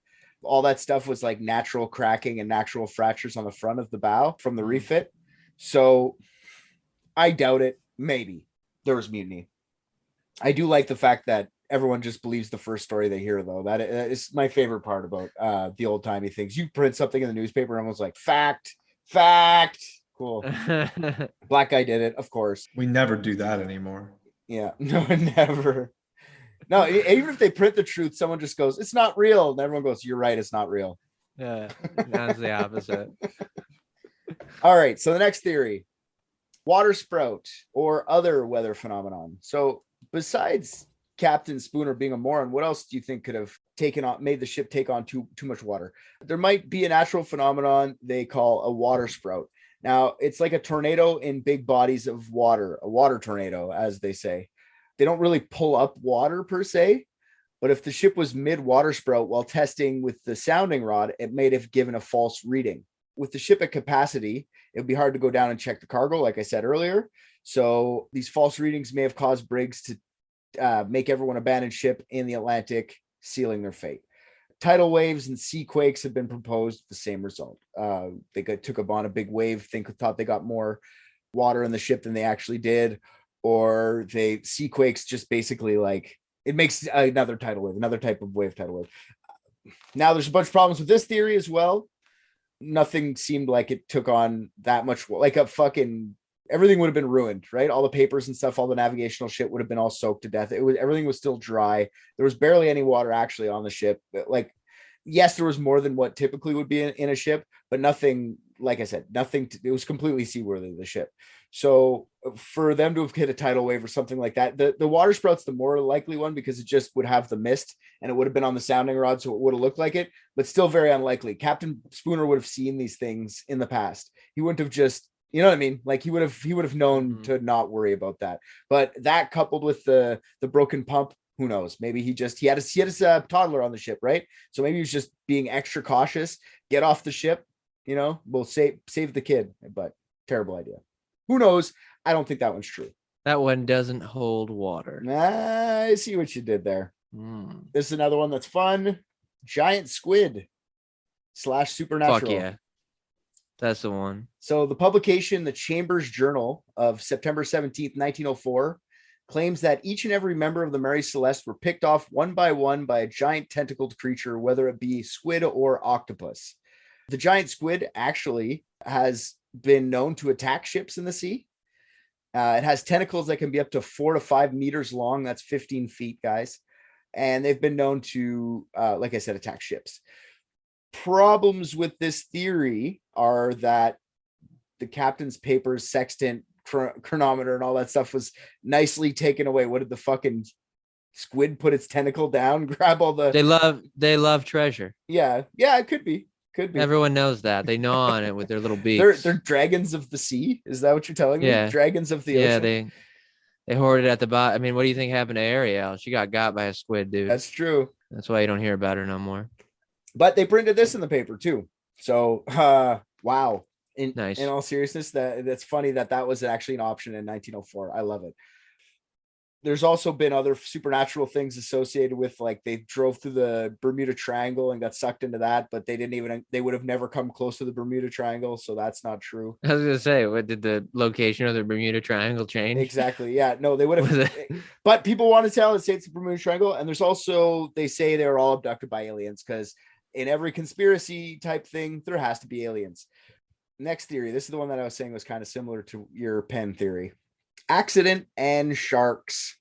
All that stuff was like natural cracking and natural fractures on the front of the bow from the refit. So I doubt it. Maybe there was mutiny. I do like the fact that everyone just believes the first story they hear, though. That is my favorite part about the old timey things. You print something in the newspaper and everyone's like, fact. Cool. Black guy did it, of course. We never do that anymore. Yeah. No, never. No, even if they print the truth, someone just goes, it's not real. And everyone goes, you're right, it's not real. Yeah, that's the opposite. All right. So the next theory, water sprout or other weather phenomenon. So besides Captain Spooner being a moron, what else do you think could have made the ship take on too much water? There might be a natural phenomenon they call a water sprout. Now, it's like a tornado in big bodies of water, a water tornado, as they say. They don't really pull up water per se, but if the ship was mid water sprout while testing with the sounding rod, it may have given a false reading. With the ship at capacity, it would be hard to go down and check the cargo, like I said earlier. So these false readings may have caused Briggs to make everyone abandon ship in the Atlantic, sealing their fate. Tidal waves and sea quakes have been proposed, the same result. They took up on a big wave, thought they got more water in the ship than they actually did, or sea quakes just basically like it makes another tidal wave, another type of wave, tidal wave. Now there's a bunch of problems with this theory as well. Nothing seemed like it took on that much, like everything would have been ruined, right? All the papers and stuff, all the navigational shit would have been all soaked to death. Everything was still dry. There was barely any water actually on the ship. Like, yes, there was more than what typically would be in a ship, but nothing, like I said, it was completely seaworthy, the ship. So for them to have hit a tidal wave or something like that, the water sprout's the more likely one because it just would have the mist and it would have been on the sounding rod. So it would have looked like it, but still very unlikely. Captain Spooner would have seen these things in the past. He wouldn't have just, you know what I mean? Like he would have known to not worry about that. But that coupled with the broken pump, who knows? Maybe he had his toddler on the ship, right? So maybe he was just being extra cautious. Get off the ship, we'll save the kid. But terrible idea. Who knows? I don't think that one's true. That one doesn't hold water. I see what you did there. This is another one that's fun. Giant squid / supernatural. Fuck yeah. That's the one. So the publication, the Chambers Journal of September 17th, 1904, claims that each and every member of the Mary Celeste were picked off one by one by a giant tentacled creature, whether it be squid or octopus. The giant squid actually has been known to attack ships in the sea. It has tentacles that can be up to 4 to 5 meters long. That's 15 feet, guys. And they've been known to, like I said, attack ships. Problems with this theory are that the captain's papers, sextant, chronometer, and all that stuff was nicely taken away. What did the fucking squid put its tentacle down, grab all the... They love treasure. Yeah, it could be. Everyone knows that. They gnaw on it with their little beaks. They're dragons of the sea. Is that what you're telling me? Yeah. Dragons of the ocean. Yeah, they hoard it at the bottom. I mean, what do you think happened to Ariel? She got by a squid, dude. That's true. That's why you don't hear about her no more. But they printed this in the paper too. So, wow. Nice. In all seriousness, that's funny that was actually an option in 1904. I love it. There's also been other supernatural things associated with, like they drove through the Bermuda Triangle and got sucked into that, but they would have never come close to the Bermuda Triangle. So that's not true. I was going to say, what did the location of the Bermuda Triangle change? Exactly. Yeah, no, they would have, but people want to tell and say it's the Bermuda Triangle. And there's also, they say they were all abducted by aliens because in every conspiracy type thing, there has to be aliens. Next theory. This is the one that I was saying was kind of similar to your pen theory. Accident and sharks.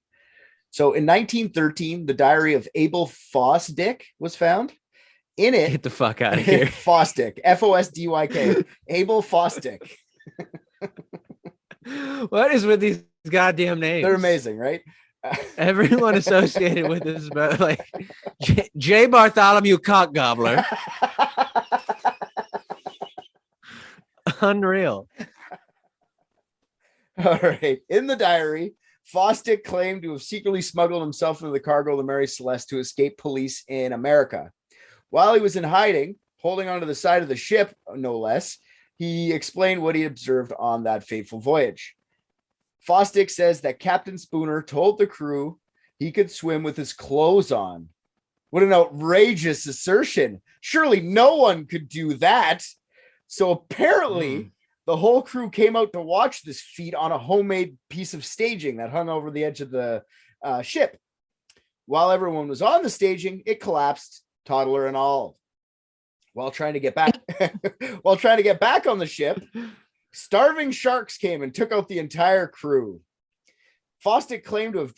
So in 1913, the diary of Abel Fosdick was found. In it, get the fuck out of here. Fosdick, Fosdyk, Abel Fosdick. What is with these goddamn names? They're amazing, right? Everyone associated with this, but like J. Bartholomew Cock Gobbler. Unreal. All right. In the diary, Fosdick claimed to have secretly smuggled himself into the cargo of the Mary Celeste to escape police in America. While he was in hiding, holding onto the side of the ship, no less, he explained what he observed on that fateful voyage. Fosdick says that Captain Spooner told the crew he could swim with his clothes on. What an outrageous assertion. Surely no one could do that. So apparently the whole crew came out to watch this feat on a homemade piece of staging that hung over the edge of the ship. While everyone was on the staging, it collapsed, toddler and all. While trying to get back on the ship, Starving sharks came and took out the entire crew. Fosdick claimed to have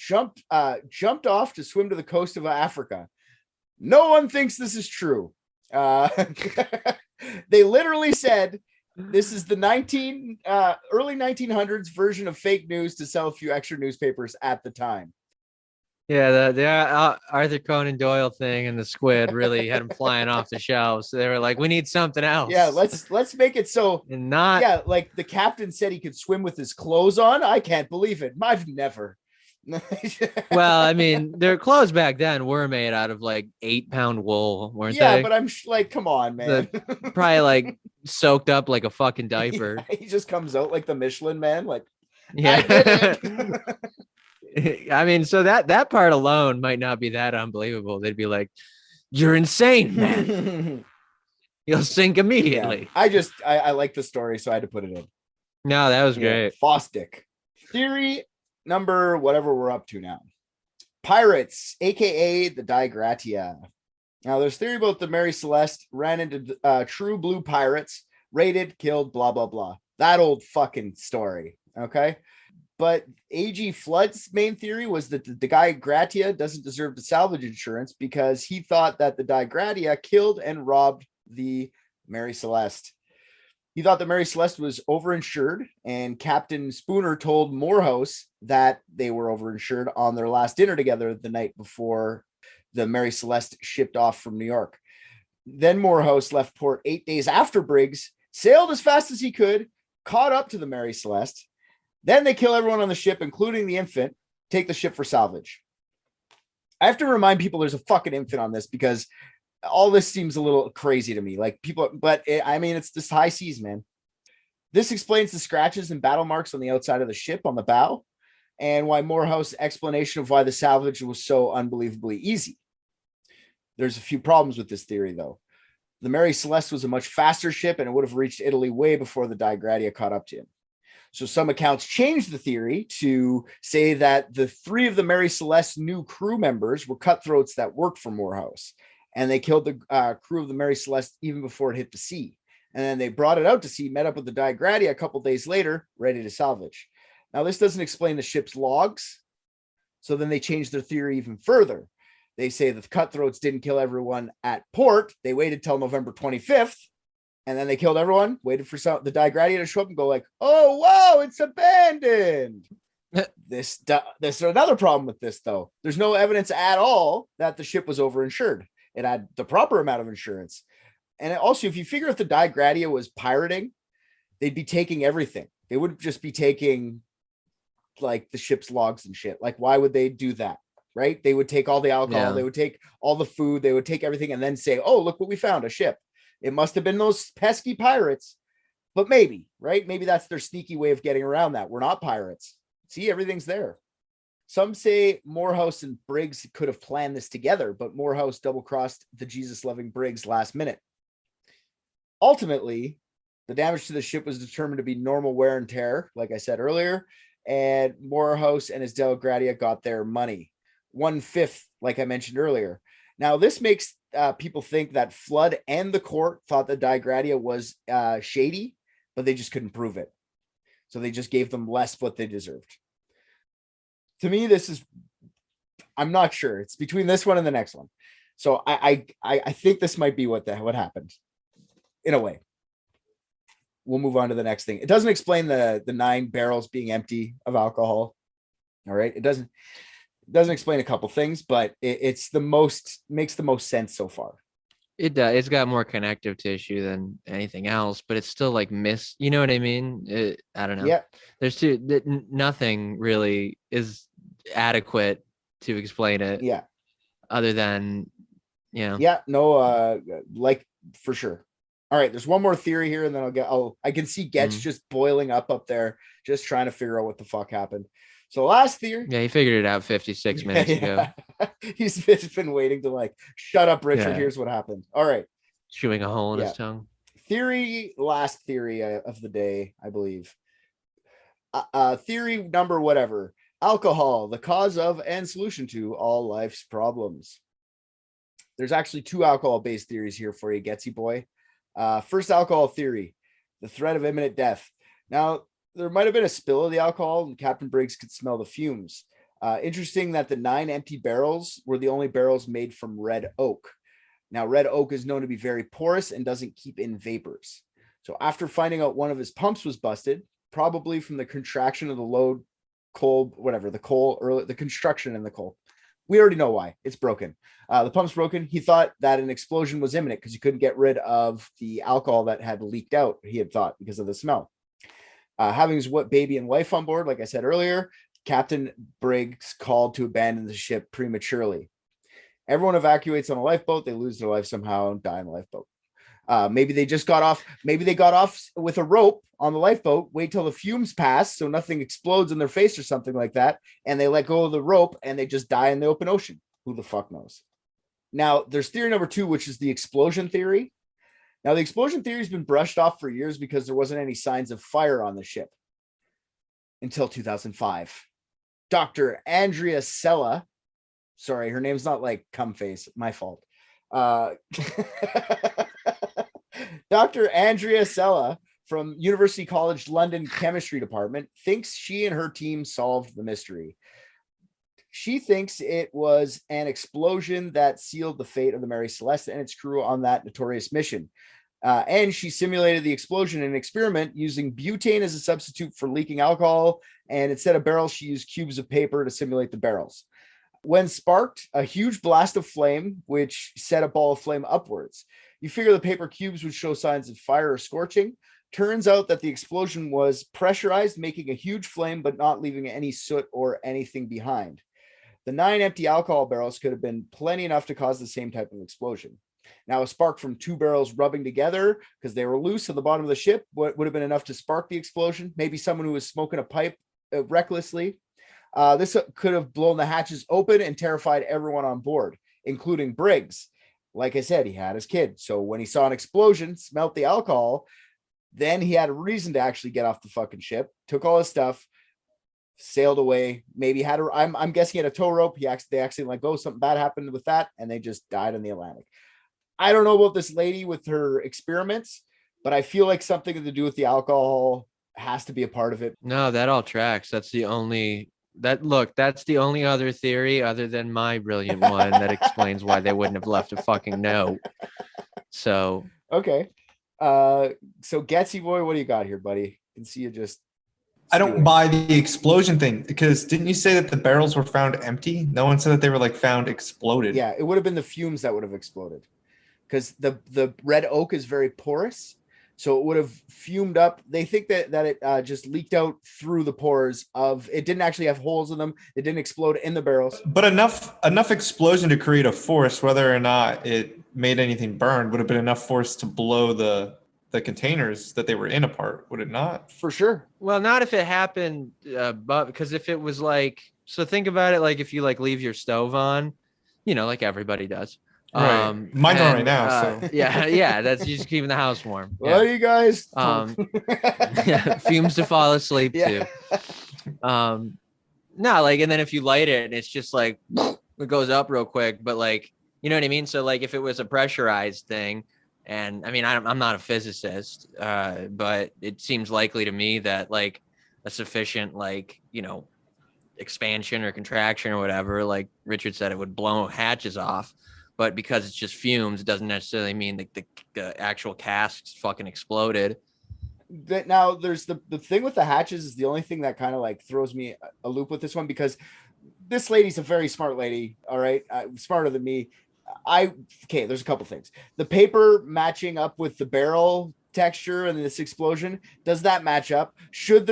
jumped off to swim to the coast of Africa. No one thinks this is true. They literally said this is the early 1900s version of fake news to sell a few extra newspapers at the time. Yeah, the Arthur Conan Doyle thing and the Squid really had him flying off the shelves. So they were like, we need something else. Yeah, let's make it so. And not. Yeah, like the captain said he could swim with his clothes on. I can't believe it. I've never. Well, I mean, their clothes back then were made out of like 8-pound wool, weren't they? Yeah, but I'm like, come on, man. Probably like soaked up like a fucking diaper. Yeah, he just comes out like the Michelin Man, like, yeah. I did it. I mean, so that part alone might not be that unbelievable. They'd be like, "You're insane, man. You'll sink immediately." Yeah. I like the story, so I had to put it in. No, that was great. Fosdick. Theory number whatever we're up to now. Pirates, aka the Digratia. Now, there's theory about the Mary Celeste ran into true blue pirates, raided, killed, blah, blah, blah. That old fucking story. Okay. But A.G. Flood's main theory was that the Digratia doesn't deserve the salvage insurance because he thought that the Digratia killed and robbed the Mary Celeste. He thought the Mary Celeste was overinsured, and Captain Spooner told Morehouse that they were overinsured on their last dinner together the night before the Mary Celeste shipped off from New York. Then Morehouse left port 8 days after Briggs, sailed as fast as he could, caught up to the Mary Celeste. Then they kill everyone on the ship, including the infant, take the ship for salvage. I have to remind people there's a fucking infant on this because all this seems a little crazy to me. Like people, but it's this high seas, man. This explains the scratches and battle marks on the outside of the ship on the bow, and why Morehouse's explanation of why the salvage was so unbelievably easy. There's a few problems with this theory, though. The Mary Celeste was a much faster ship, and it would have reached Italy way before the Digratia caught up to him. So some accounts changed the theory to say that the 3 of the Mary Celeste's new crew members were cutthroats that worked for Morehouse, and they killed the crew of the Mary Celeste even before it hit the sea. And then they brought it out to sea, met up with the Digratia a couple days later, ready to salvage. Now, this doesn't explain the ship's logs. So then they changed their theory even further. They say that the cutthroats didn't kill everyone at port. They waited till November 25th, and then they killed everyone, waited for the Digratia to show up and go like, oh, wow, it's abandoned. This is another problem with this, though. There's no evidence at all that the ship was overinsured. It had the proper amount of insurance. And also, if you figure if the Digratia was pirating, they'd be taking everything. They would just be taking like the ship's logs and shit. Like, why would they do that? Right? They would take all the alcohol. Yeah. They would take all the food. They would take everything and then say, oh, look what we found, a ship. It must have been those pesky pirates. But maybe, right? Maybe that's their sneaky way of getting around that. We're not pirates. See, everything's there. Some say Morehouse and Briggs could have planned this together, but Morehouse double-crossed the Jesus-loving Briggs last minute. Ultimately, the damage to the ship was determined to be normal wear and tear, like I said earlier, and Morehouse and his Digratia got their money. 1/5, like I mentioned earlier. Now, this makes people think that Flood and the court thought the Digratia was shady, but they just couldn't prove it. So they just gave them less what they deserved. To me, I'm not sure. It's between this one and the next one. So I think this might be what happened. In a way. We'll move on to the next thing. It doesn't explain the 9 barrels being empty of alcohol. All right. It doesn't explain a couple things, but makes the most sense so far. It does. It's got more connective tissue than anything else, but it's still like you know what I mean? I don't know. Yeah. There's nothing really is adequate to explain it. Yeah. Other than, Yeah. No, like for sure. All right. There's one more theory here, and then I can see Getch just boiling up there, just trying to figure out what the fuck happened. So last theory. Yeah, he figured it out 56 minutes ago. He's been waiting to like, shut up, Richard. Yeah. Here's what happened. All right. Chewing a hole in his tongue. Last theory of the day, I believe. Theory number whatever. Alcohol, the cause of and solution to all life's problems. There's actually 2 alcohol-based theories here for you, Getsy boy. First alcohol theory, the threat of imminent death. Now, there might have been a spill of the alcohol, and Captain Briggs could smell the fumes. Interesting that the 9 empty barrels were the only barrels made from red oak. Now, red oak is known to be very porous and doesn't keep in vapors. So after finding out one of his pumps was busted, probably from the contraction of the load coal, whatever, the construction in the coal. We already know why. It's broken. The pump's broken. He thought that an explosion was imminent because he couldn't get rid of the alcohol that had leaked out, he had thought, because of the smell. Having his baby and wife on board, like I said earlier, Captain Briggs called to abandon the ship prematurely. Everyone evacuates on a lifeboat. They lose their life somehow and die in the lifeboat. Maybe they just got off. Maybe they got off with a rope on the lifeboat, wait till the fumes pass so nothing explodes in their face or something like that, and they let go of the rope and they just die in the open ocean. Who the fuck knows? Now, there's theory number 2, which is the explosion theory. Now, the explosion theory has been brushed off for years because there wasn't any signs of fire on the ship until 2005. Dr. Andrea Sella, sorry, her name's not like Cumface, my fault. Dr. Andrea Sella from University College London Chemistry Department thinks she and her team solved the mystery. She thinks it was an explosion that sealed the fate of the Mary Celeste and its crew on that notorious mission. And she simulated the explosion in an experiment using butane as a substitute for leaking alcohol. And instead of barrels, she used cubes of paper to simulate the barrels. When sparked, a huge blast of flame, which set a ball of flame upwards. You figure the paper cubes would show signs of fire or scorching. Turns out that the explosion was pressurized, making a huge flame, but not leaving any soot or anything behind. The 9 empty alcohol barrels could have been plenty enough to cause the same type of explosion. Now, a spark from 2 barrels rubbing together because they were loose at the bottom of the ship would have been enough to spark the explosion. Maybe someone who was smoking a pipe recklessly. This could have blown the hatches open and terrified everyone on board, including Briggs. Like I said, he had his kid. So when he saw an explosion, smelt the alcohol, then he had a reason to actually get off the fucking ship, took all his stuff, sailed away, maybe had I'm guessing he had a tow rope. They actually let go. Something bad happened with that, and they just died in the Atlantic. I don't know about this lady with her experiments, but I feel like something to do with the alcohol has to be a part of it. No, that all tracks. That's the only other theory other than my brilliant one that explains why they wouldn't have left a fucking note. So okay. So Getsy boy, what do you got here, buddy? I can see you just I don't buy the explosion thing, because didn't you say that the barrels were found empty? No one said that they were like found exploded. Yeah, it would have been the fumes that would have exploded, because the red oak is very porous, so it would have fumed up. They think that it just leaked out through the pores of it. Didn't actually have holes in them. It didn't explode in the barrels. But enough explosion to create a force, whether or not it made anything burn, would have been enough force to blow the containers that they were in apart, would it not? For sure. Well, not if it happened, but because if it was like, so think about it, like if you like leave your stove on, like everybody does. Right. Mine's on right now. So yeah, that's just keeping the house warm. Well, you guys, fumes to fall asleep yeah. too. No, like, and then if you light it, it's just like it goes up real quick, but like, you know what I mean? So like if it was a pressurized thing, and I mean, I'm not a physicist, but it seems likely to me that like a sufficient, like, expansion or contraction or whatever, like Richard said, it would blow hatches off. But because it's just fumes, it doesn't necessarily mean that the actual casks fucking exploded. Now, there's the thing with the hatches is the only thing that kind of like throws me a loop with this one, because this lady's a very smart lady. All right. Smarter than me. There's a couple things. The paper matching up with the barrel texture and this explosion, does that match up? Should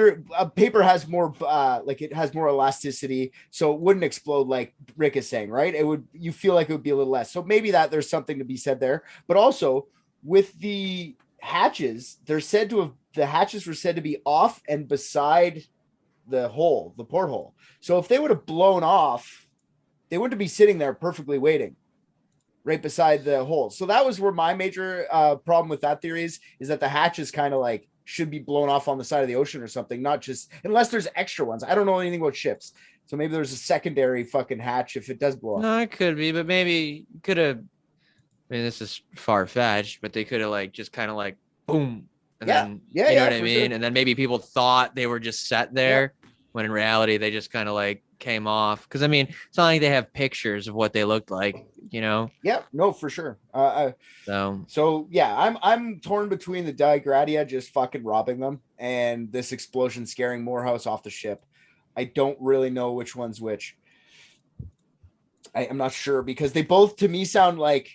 paper has more it has more elasticity, so it wouldn't explode like Rick is saying, right? You feel like it would be a little less. So maybe there's something to be said there. But also with the hatches, the hatches were said to be off and beside the porthole. So if they would have blown off, they wouldn't be sitting there perfectly waiting right beside the hole. So that was where my major problem with that theory is that the hatches kind of like should be blown off on the side of the ocean or something, not just unless there's extra ones. I don't know anything about ships. So maybe there's a secondary fucking hatch if it does blow up. No, it could be, but maybe could have, I mean, this is far-fetched, but they could have like just kind of like boom, And Yeah. then, Yeah, you know yeah, what I for mean? sure. And then maybe people thought they were just set there when in reality they just kind of like came off. Cause I mean, it's not like they have pictures of what they looked like, you know? Yeah, no, for sure. So So yeah, I'm torn between the Digradia just fucking robbing them and this explosion scaring Morehouse off the ship. I don't really know which one's which. I'm not sure because they both to me sound like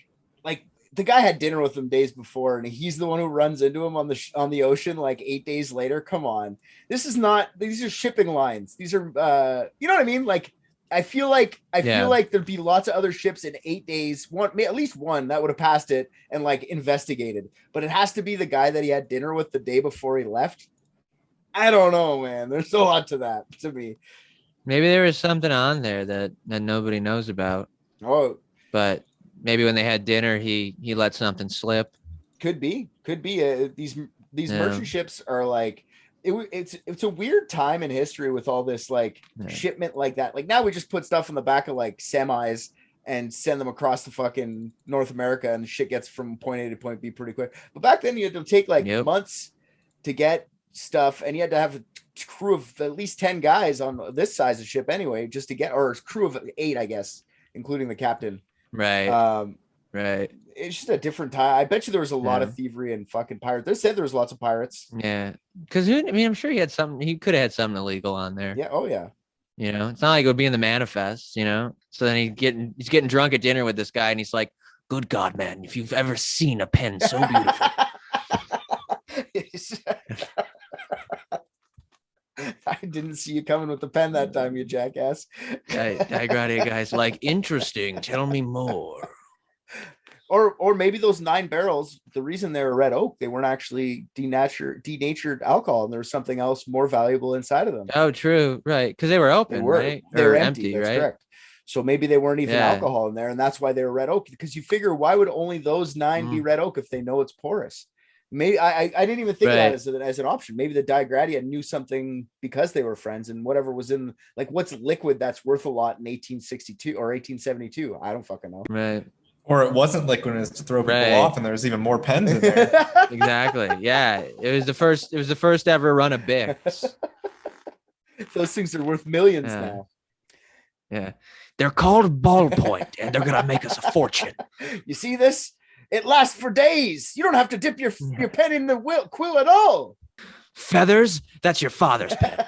the guy had dinner with him days before, and he's the one who runs into him on the ocean like 8 days later. Come on, this is not. These are shipping lines. These are you know what I mean? Like I feel like there'd be lots of other ships in 8 days. At least one that would have passed it and like investigated. But it has to be the guy that he had dinner with the day before he left. I don't know, man. There's a lot to that to me. maybe there was something on there that nobody knows about. Oh, But maybe when they had dinner, he let something slip. could be. These Yeah. merchant ships are like it's a weird time in history with all this like shipment like that. Like now we just put stuff in the back of like semis and send them across the fucking North America, and shit gets from point A to point B pretty quick. But back then you had to take like months to get stuff, and you had to have a crew of at least 10 guys on this size of ship anyway, just to get, or a crew of 8, I guess, including the captain. Right. Right. It's just a different time. I bet you there was a lot of thievery and fucking pirates. They said there was lots of pirates. Yeah. Because I mean, I'm sure he had something. He could have had something illegal on there. Yeah. Oh yeah. You know, it's not like it would be in the manifest. You know. So then he's getting drunk at dinner with this guy, and he's like, "Good God, man! If you've ever seen a pen so beautiful." I didn't see you coming with the pen that time, you jackass. Digradia guy's like, interesting. Tell me more. Or maybe those 9 barrels, the reason they were red oak, they weren't actually denatured alcohol, and there was something else more valuable inside of them. Oh, true. Right. Because they were open, right? They were empty, that's right? Correct. So maybe they weren't even alcohol in there, and that's why they were red oak. Because you figure, why would only those 9 be red oak if they know it's porous? Maybe I didn't even think of that as an option. Maybe the Digradia knew something because they were friends, and whatever was in, like, what's liquid that's worth a lot in 1862 or 1872? I don't fucking know. Right. Or it wasn't liquid, it's to throw people off, and there's even more pens in there. Exactly. Yeah. It was the first ever run of Bics. Those things are worth millions now. Yeah. They're called ballpoint, and they're gonna make us a fortune. You see this? It lasts for days. You don't have to dip your pen in the quill at all. Feathers? That's your father's pen.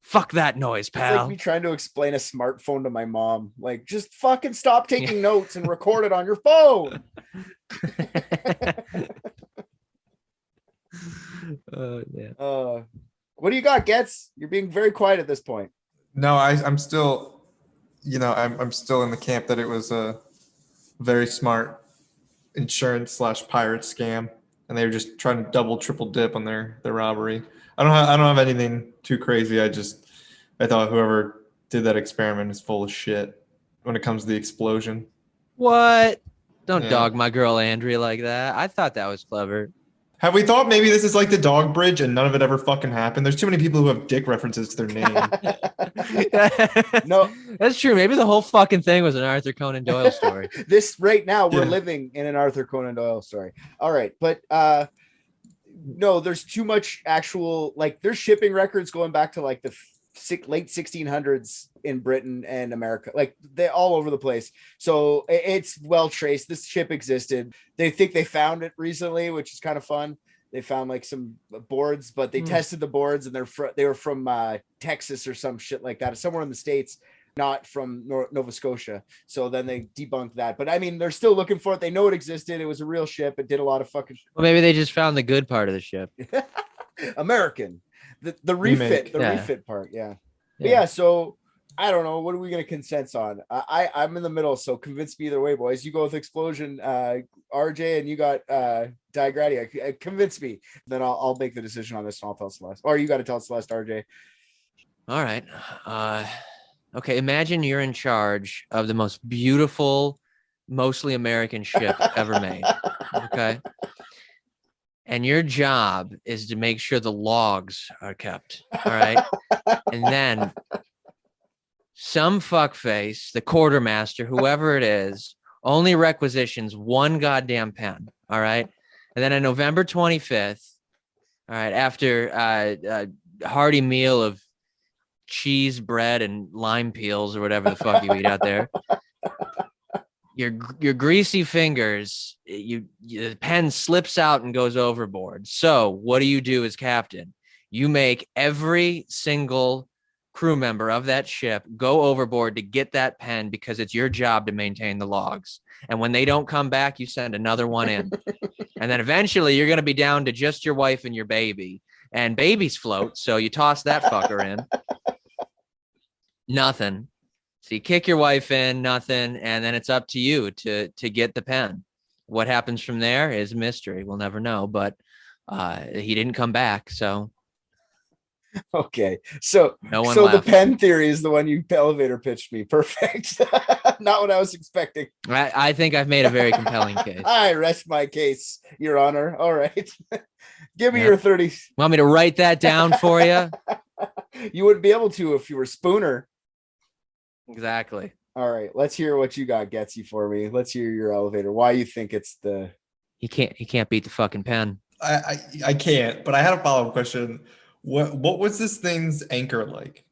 Fuck that noise, pal. It's like me trying to explain a smartphone to my mom. Like, just fucking stop taking notes and record it on your phone. What do you got, Getz? You're being very quiet at this point. No, I'm still, I'm still in the camp that it was a very smart insurance / pirate scam, and they were just trying to double, triple dip on their robbery. I don't have anything too crazy. I thought whoever did that experiment is full of shit when it comes to the explosion. What? Don't dog my girl Andrea like that. I thought that was clever. Have we thought maybe this is like the dog bridge and none of it ever fucking happened? There's too many people who have dick references to their name. No, that's true. Maybe the whole fucking thing was an Arthur Conan Doyle story. This right now, we're living in an Arthur Conan Doyle story. All right. But no, there's too much actual, like, there's shipping records going back to like the late 1600s in Britain and America, like they all over the place. So it's well traced. This ship existed. They think they found it recently, which is kind of fun. They found like some boards, but they tested the boards, and they were from Texas or some shit like that, somewhere in the States, not from Nova Scotia. So then they debunked that. But I mean, they're still looking for it. They know it existed. It was a real ship. It did a lot of fucking. Well, maybe they just found the good part of the ship. American. The refit, refit part, yeah. So I don't know. What are we going to consensus on? I'm in the middle, so convince me either way, boys. You go with explosion, RJ, and you got Digradia. Convince me, then I'll make the decision on this, and I'll tell Celeste. Or you got to tell Celeste, RJ. All right. Okay. Imagine you're in charge of the most beautiful, mostly American ship ever made. Okay. And your job is to make sure the logs are kept. All right. And then some fuckface, the quartermaster, whoever it is, only requisitions one goddamn pen. All right. And then on November 25th, all right, after a hearty meal of cheese, bread, and lime peels or whatever the fuck you eat out there, your greasy fingers, the pen slips out and goes overboard. So what do you do as captain? You make every single crew member of that ship go overboard to get that pen because it's your job to maintain the logs. And when they don't come back, you send another one in. And then eventually you're going to be down to just your wife and your baby. And babies float, so you toss that fucker in. Nothing. So you kick your wife in, nothing, and then it's up to you to get the pen. What happens from there is a mystery. We'll never know, but he didn't come back, so. Okay, so No one so left. the pen theory is the one you elevator pitched me. Perfect. Not what I was expecting. I think I've made a very compelling case. I rest my case, Your Honor. All right. Give me Yep. your 30. Want me to write that down for you? You wouldn't be able to if you were Spooner. Exactly. All right. Let's hear what you got, Getsy, for me. Let's hear your elevator. Why you think it's the... He can't beat the fucking pen. I can't, but I had a follow-up question. What was this thing's anchor like?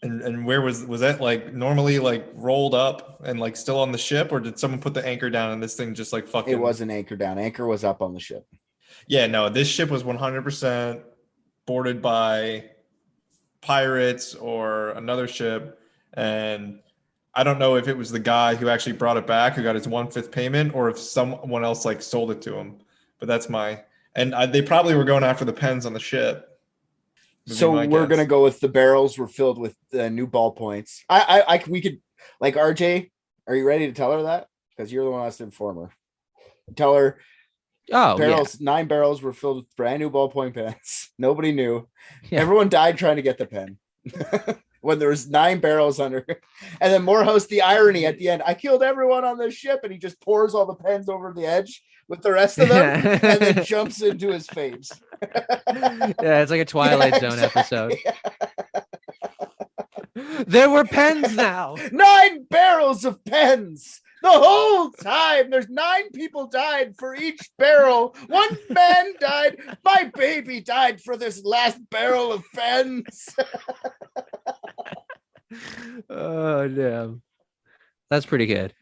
And where was that, like, normally like rolled up and like still on the ship, or did someone put the anchor down and this thing just like fucking... It wasn't anchor down. Anchor was up on the ship. Yeah, no, this ship was 100% boarded by pirates or another ship, and I don't know if it was the guy who actually brought it back who got his 1/5 payment, or if someone else like sold it to him. But that's my... And they probably were going after the pens on the ship. So we're gonna go with the barrels were filled with new ballpoints. We could, like, RJ. Are you ready to tell her that? Because you're the one that's to inform her. Tell her. Oh, barrels. 9 barrels were filled with brand new ballpoint pens. Nobody knew. Yeah. Everyone died trying to get the pen. When there was 9 barrels under, and then Morehouse, the irony at the end. I killed everyone on this ship, and he just pours all the pens over the edge with the rest of them, and then jumps into his face. Yeah, it's like a Twilight Zone episode. There were pens now. 9 barrels of pens. The whole time, there's 9 people died for each barrel. 1 man died. My baby died for this last barrel of pens. Oh, damn. That's pretty good.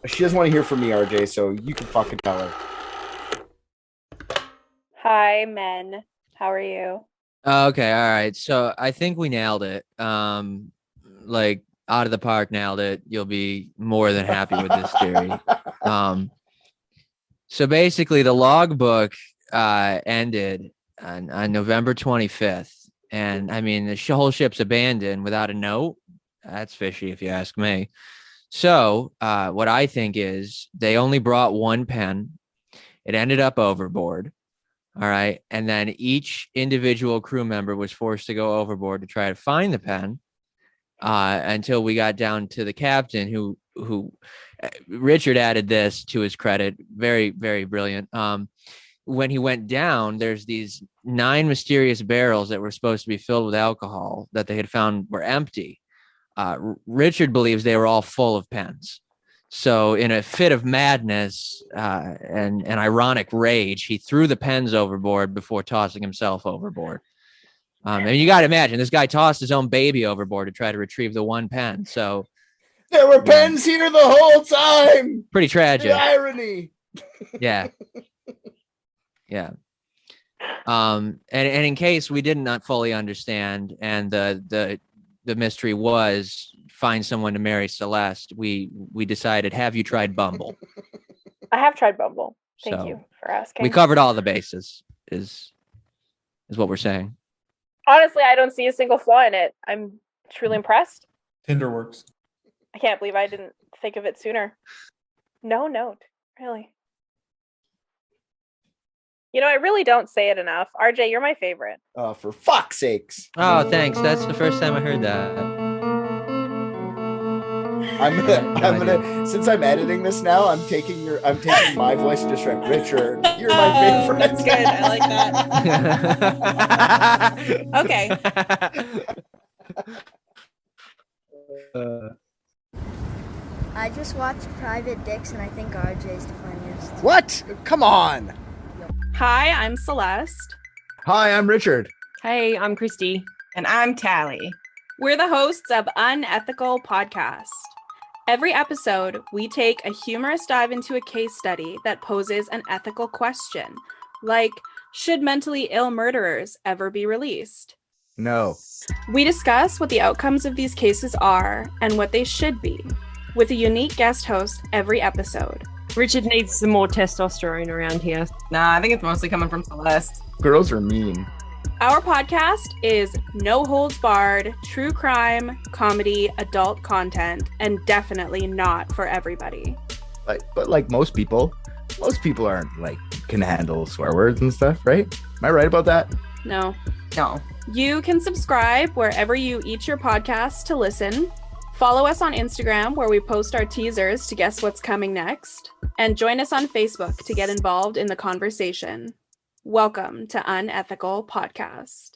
She doesn't want to hear from me, RJ, so you can fucking tell her. Hi, men. How are you? Okay, all right. So I think we nailed it. Like, out of the park, nailed it. You'll be more than happy with this theory. So basically, the logbook ended on November 25th. And I mean, the whole ship's abandoned without a note. That's fishy, if you ask me. So what I think is they only brought 1 pen. It ended up overboard. All right. And then each individual crew member was forced to go overboard to try to find the pen until we got down to the captain who Richard added this to his credit. Very, very brilliant. When he went down, there's these 9 mysterious barrels that were supposed to be filled with alcohol that they had found were empty. Richard believes they were all full of pens. So in a fit of madness and an ironic rage, he threw the pens overboard before tossing himself overboard. And you got to imagine, this guy tossed his own baby overboard to try to retrieve the 1 pen. So there were pens here the whole time. Pretty tragic. The irony. Yeah. Yeah. And in case we did not fully understand, and the mystery was find someone to marry Celeste, we decided, have you tried Bumble? I have tried Bumble. Thank So, you for asking. We covered all the bases, is what we're saying. Honestly, I don't see a single flaw in it. I'm truly impressed. Tinder works. I can't believe I didn't think of it sooner. No note, really. You know, I really don't say it enough. RJ, you're my favorite. For fuck's sakes. Oh, thanks. That's the first time I heard that. I'm gonna since I'm editing this now, I'm taking my voice and just write, Richard, you're my favorite. That's good. I like that. Okay. just watched Private Dicks, and I think RJ's the funniest. What? Come on. Hi, I'm Celeste. Hi, I'm Richard. Hey, I'm Christy. And I'm Tally. We're the hosts of Unethical Podcast. Every episode, we take a humorous dive into a case study that poses an ethical question, like, should mentally ill murderers ever be released? No. We discuss what the outcomes of these cases are and what they should be, with a unique guest host every episode. Richard needs some more testosterone around here. Nah, I think it's mostly coming from Celeste. Girls are mean. Our podcast is no holds barred, true crime, comedy, adult content, and definitely not for everybody. But like most people aren't like can handle swear words and stuff, right? Am I right about that? No. No. You can subscribe wherever you eat your podcasts to listen. Follow us on Instagram, where we post our teasers to guess what's coming next. And join us on Facebook to get involved in the conversation. Welcome to Unethical Podcast.